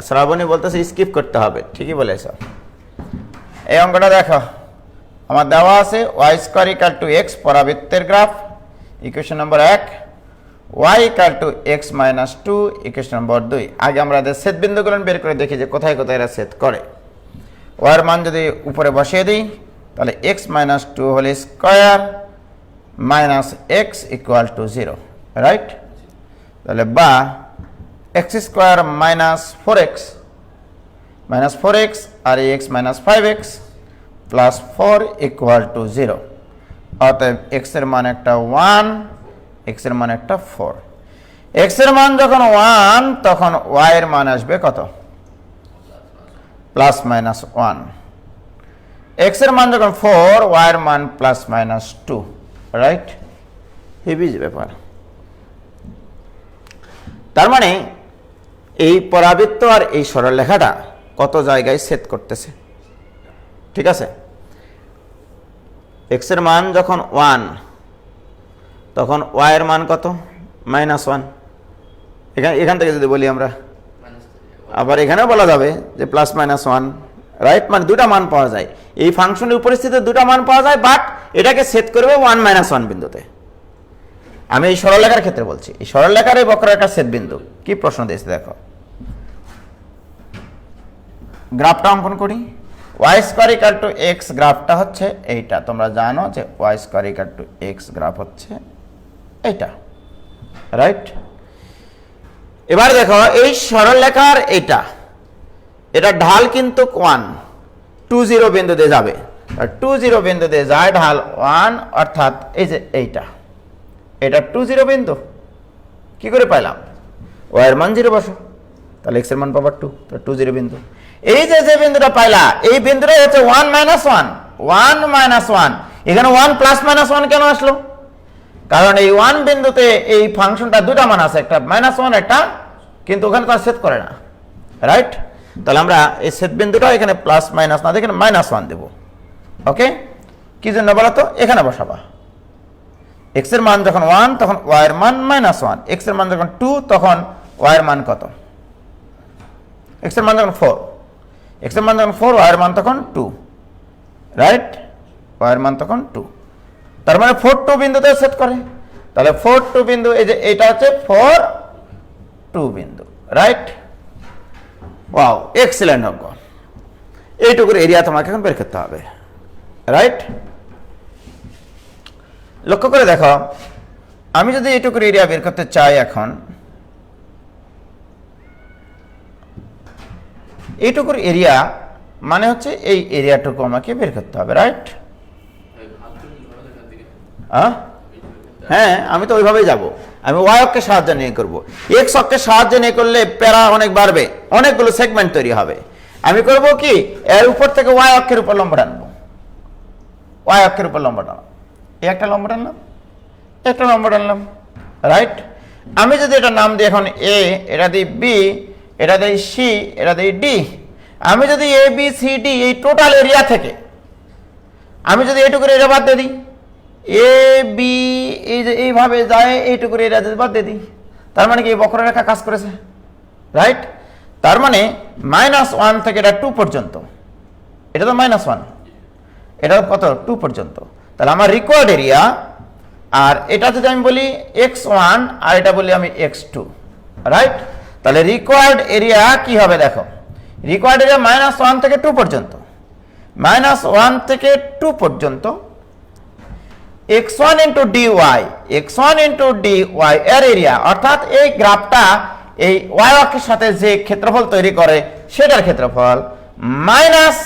শ্রাবণী বলতেছে স্কিপ করতে হবে, ঠিকই বলেছ। এই অঙ্কটা দেখো, আমার দেওয়া আছে y² = x পরাবৃত্তের graph, equation number 1, y = x - 2 equation number 2। আগে আমরা এদের ছেদ বিন্দুগুলো বের করে দেখি যে কোথায় কোথায় এরা ছেদ করে। y এর মান যদি উপরে বসিয়ে দিই তাহলে x - 2 whole square minus x = 0, right. তাহলে বা x² - 4x আর x - 5x প্লাস 4 = 0। অতএব x এর মান একটা 1, x এর মান একটা 4। x এর মান যখন 1 তখন y এর মান আসবে কত, +-1। x এর মান যখন 4, y এর মান +-2, রাইট। হেভি ব্যাপার। তার মানে এই পরাবৃত্ত আর এই সরলরেখাটা কত জায়গায় ছেদ করতেছে, ঠিক আছে। x এর মান যখন 1 তখন y এর মান কত, -1। এখান থেকে যদি বলি আমরা, আবার এখানেও বলা যাবে যে +-1, রাইট। মানে দুটা মান পাওয়া যায়, এই ফাংশনের উপস্থিতিতে দুটা মান পাওয়া যায়, বাট এটাকে ছেদ করবে 1 - 1 বিন্দুতে। আমি এই সরলরেখার ক্ষেত্রে বলছি, এই সরলরেখার এই বক্ররেখার ছেদ বিন্দু। কি প্রশ্ন দিয়েছে দেখো, গ্রাফটা অঙ্কন করি। y² = x গ্রাফটা হচ্ছে এইটা, তোমরা জানো যে y² = x গ্রাফ হচ্ছে এইটা, রাইট। এবার দেখো এই সরলরেখার এটা ঢাল কিন্তু 1 2 0 বিন্দুতে যাবে, টু জিরো বিন্দুতে যায় ঢাল 1, অর্থাৎ এই যে এটা টু জিরো বিন্দু। কি করে পাইলাম? ওয়াই এর মান 0 বসো, তাহলে এক্স এর মান পাবার 2, তো 2 0 বিন্দু। এই যে বিন্দুটা পাইলা, এই বিন্দুটাই হচ্ছে 1 - 1, 1 - 1। এখানে 1 ± 1 কেন আসলো? কারণ এই 1 বিন্দুতে এই ফাংশনটা দুটা মান আছে, একটা -1 একটা, কিন্তু ওখানে তো আর ছেদ করে না, রাইট? তাহলে আমরা এই ছেদ বিন্দুটা এখানে প্লাস মাইনাস না দেখে -1 দেব। ওকে, কি জন্য বলো তো? এখানে বসাবা। এক্স এর মান যখন 1 তখন ওয়াই এর মান -1, এক্স এর মান যখন 2 তখন ওয়াই এর মান কত? এক্স এর মান যখন 4, এক্স এর মান যখন 4, ওয়াই এর মান তখন 2, রাইট? ওয়াই এর মান তখন 2, তার মানে 4 2 বিন্দুতে সেট করে। তাহলে 4 2 বিন্দু, এই যে এটা হচ্ছে 4 2 বিন্দু, রাইট? ওয়াও, এক্সিলেন্ট অঙ্ক। এইটুকুর এরিয়া তোমাকে এখন বের করতে হবে, রাইট? লক্ষ্য করে দেখো, আমি যদি এইটুকুর এরিয়া বের করতে চাই, এখন এইটুকুর এরিয়া মানে হচ্ছে এই এরিয়াটুকু আমাকে বের করতে হবে, রাইট? হ্যাঁ, আমি তো ওইভাবেই যাব। আমি ওয়াই অক্ষের সাহায্য নিয়ে করব। এক্স অক্ষের সাহায্য নিয়ে করলে প্যারা অনেক বাড়বে, অনেকগুলো সেগমেন্ট তৈরি হবে। আমি করব কি, এর উপর থেকে ওয়াই অক্ষের উপর লম্বা টানবো, ওয়াই অক্ষের উপর লম্বা টানলাম, এই একটা লম্বা টানলাম, একটা লম্বা টানলাম, রাইট? আমি যদি এটা নাম দিই এখন এ, এটা দিই বি, এটা দিই সি, এটা দিই ডি। আমি যদি এ বি সি ডি এই টোটাল এরিয়া থেকে আমি যদি এইটুকুর এরিয়া বাদ দিয়ে দিই, এ বি এই যে এইভাবে যায়, এইটুকুর এরিয়া যদি বাদ দিয়ে দিই, তার মানে কি এই বক্ররেখা কাজ করেছে, রাইট? তার মানে -1 থেকে এটা 2 পর্যন্ত, এটা তো -1, এটা কত? 2 পর্যন্ত। তাহলে আমার রিকোয়ার্ড এরিয়া, আর এটা যদি আমি বলি x1 আর এটা বলি আমি x2, রাইট? তাহলে রিকোয়ার্ড এরিয়া কি হবে দেখো, রিকোয়ার্ড এরিয়া -1 থেকে 2 পর্যন্ত, -1 থেকে 2 পর্যন্ত x1 * dy, x1 * dy এর এরিয়া, অর্থাৎ এই গ্রাফটা এই y অক্ষের সাথে যে ক্ষেত্রফল তৈরি করে সেটার ক্ষেত্রফল মাইনাস,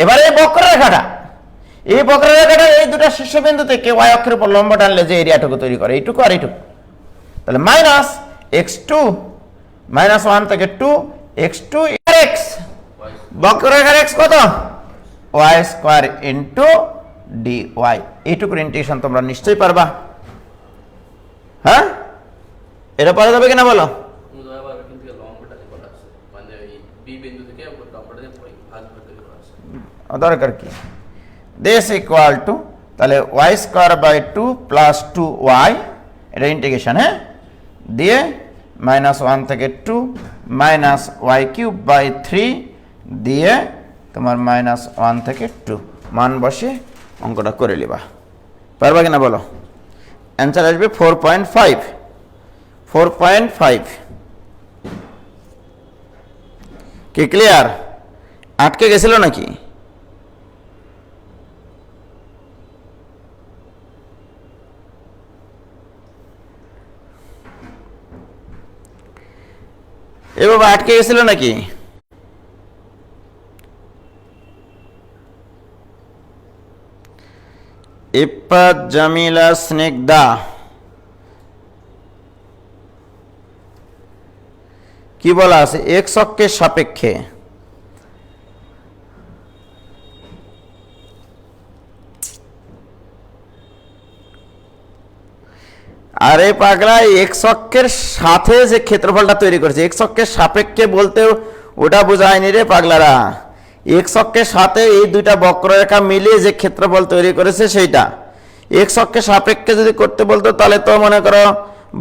এবারে এই বক্ররেখাটা এই দুটো শীর্ষবিন্দু থেকে y অক্ষের উপর লম্ব টানলে যে এরিয়াটুকু তৈরি করে, এইটুকু আর এইটুকু, তাহলে -x2, -1 থেকে 2 x2 x, বক্ররেখার x কত? y² * dy। এইটুকুর ইন্টিগ্রেশন তোমরা নিশ্চয়ই পারবা, হ্যাঁ? এটা পারা যাবে কিনা বলো? দরকার কি? দিস ইকুয়াল টু, তাহলে y² / 2 + 2y, এটা ইন্টিগ্রেশন, হ্যাঁ? দিয়ে -1 থেকে 2 -y³ / 3 দিয়ে তোমার -1 থেকে 2 মান বসে অঙ্কটা করে নিবা। পারবা কিনা বলো? অ্যান্সার আসবে 4.5। 4.5 কি ক্লিয়ার? আটকে গেছিল নাকি? এ বাবা, আটকে গেছিল নাকি? ইফাত জামিলা স্নিগ্ধা কি বলা আছে? এক্স অক্ষের সাপেক্ষে আরে পাগলা, এক্স অক্ষের সাথে যে ক্ষেত্রফলটা তৈরি করেছে, এক্স অক্ষের সাপেক্ষে বলতে ওটা বোঝায়নি রে পাগলারা। এক্স অক্ষের সাথে এই দুইটা বক্ররেখা মিলিয়ে যে ক্ষেত্রফল তৈরি করেছে সেইটা। এক্স অক্ষের সাপেক্ষে যদি করতে বলতো তাহলে তো মনে করো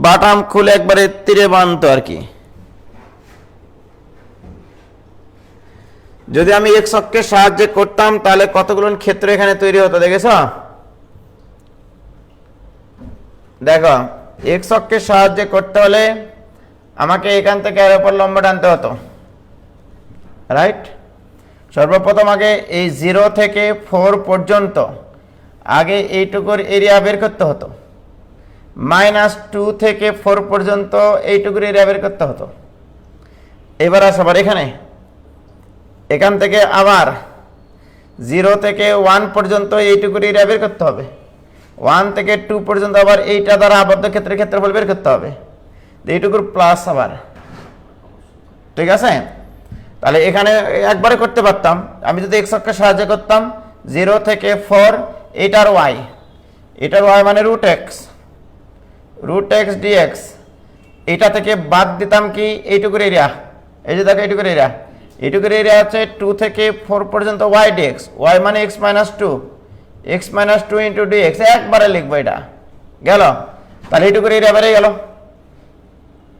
বাটাম খুলে একবারে তীরে বানতো আর কি। যদি আমি এক্স অক্ষের সাহায্যে করতাম তাহলে কতগুলো ক্ষেত্র এখানে তৈরি হতো, দেখেছ? দেখো, এক্স অক্ষের সাহায্যে করতে হলে আমাকে এখান থেকে এর উপর লম্ব টানতে হতো, রাইট? সর্বপ্রথম আগে এই 0 থেকে 4 পর্যন্ত আগে এইটুকুর এরিয়া বের করতে হতো, -2 থেকে 4 পর্যন্ত এইটুকুর এরিয়া বের করতে হতো। এবার আসো আবার এখানে, এখান থেকে আবার 0 থেকে 1 পর্যন্ত এইটুকুর এরিয়া বের করতে হবে। 1 থেকে 2 পর্যন্ত আবার এইটা দ্বারা আবদ্ধ ক্ষেত্রের ক্ষেত্রফল বের করতে হবে, এইটুকুর প্লাস আবার। ঠিক আছে, তাহলে এখানে একবারে করতে পারতাম, আমি যদি এক্স অক্ষে সাহায্য করতাম 0 থেকে 4, এটার ওয়াই মানে রুট এক্স ডিএক্স, এটা থেকে বাদ দিতাম কি এইটুকুর এরিয়া, এই যে দেখো এইটুকুর এরিয়া হচ্ছে 2 থেকে 4 পর্যন্ত ওয়াই ডিএক্স, ওয়াই মানে x minus two into dx, একবারে লিখবো এটা গেল। তাহলে এইটুকুর এরিয়া বেড়ে গেল,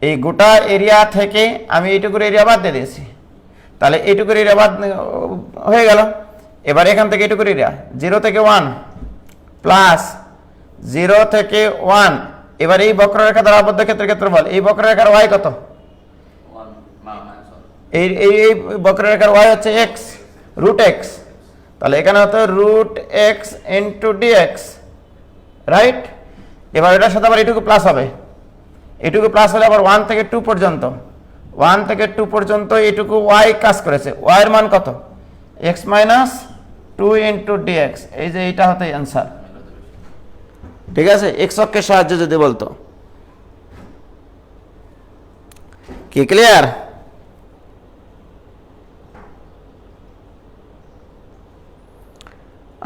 এই গোটা এরিয়া থেকে আমি এইটুকুর এরিয়া বাদ দিয়ে দিয়েছি, তাহলে এইটুকুর এরিয়া বাদ হয়ে গেল। এবার এখান থেকে এইটুকুর এরিয়া 0 থেকে 1 প্লাস 0 থেকে 1, এবার এই বক্ররেখা দ্বারা আবদ্ধ ক্ষেত্রের ক্ষেত্রফল, এই বক্ররেখার ওয়াই কত, এই বক্ররেখার ওয়াই হচ্ছে এক্স, রুট এক্স, তাহলে এখানে হতো root x into dx, right. এবার এটার সাথে আবার এইটুকু প্লাস হবে, এইটুকু প্লাস হলে আবার 1 থেকে 2 পর্যন্ত এইটুকু ওয়াই কাজ করেছে, ওয়াই এর মান কত, এক্স মাইনাস 2 ইন্টু ডিএক্স, এই যে এইটা হতো অ্যান্সার। ঠিক আছে, এক্স অক্ষের সাহায্যে যদি বলতো। কি ক্লিয়ার?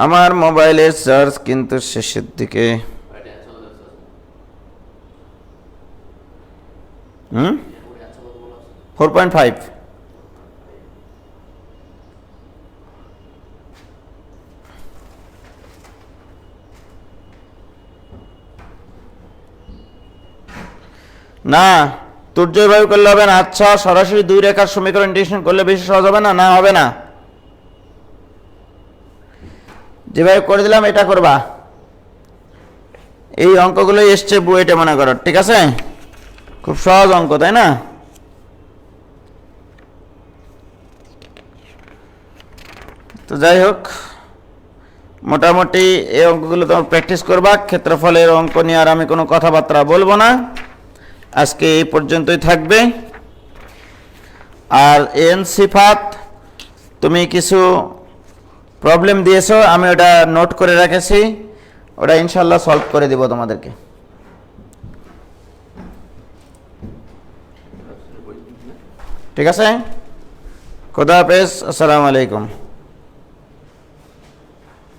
আমার মোবাইলের চার্জ কিন্তু শেষের দিকে। 4.5। না, তোর যেভাবে করলে হবে না। আচ্ছা, সরাসরি 2 রেখার সমীকরণ ইন্টিগ্রেশন করলে বেশি সহজ হবে না? না, হবে না। যেভাবে করে দিলাম এটা করবা, এই অঙ্কগুলো এসছে বুয়েটে মনে করো। ঠিক আছে, খুব সহজ অঙ্ক, তাই না? তো যাই হোক, মোটামুটি এই অঙ্কগুলো তোমার প্র্যাকটিস করবা। ক্ষেত্রফলের অঙ্ক নিয়ে আর আমি কোনো কথাবার্তা বলবো না, আজকে এই পর্যন্তই থাকবে। আর এন সিফাত তুমি কিছু প্রবলেম দিয়েছো, আমি ওটা নোট করে রেখেছি, ওটা ইনশাল্লাহ সলভ করে দিব তোমাদেরকে। ঠিক আছে, খোদা হাফেজ, আসসালামু আলাইকুম।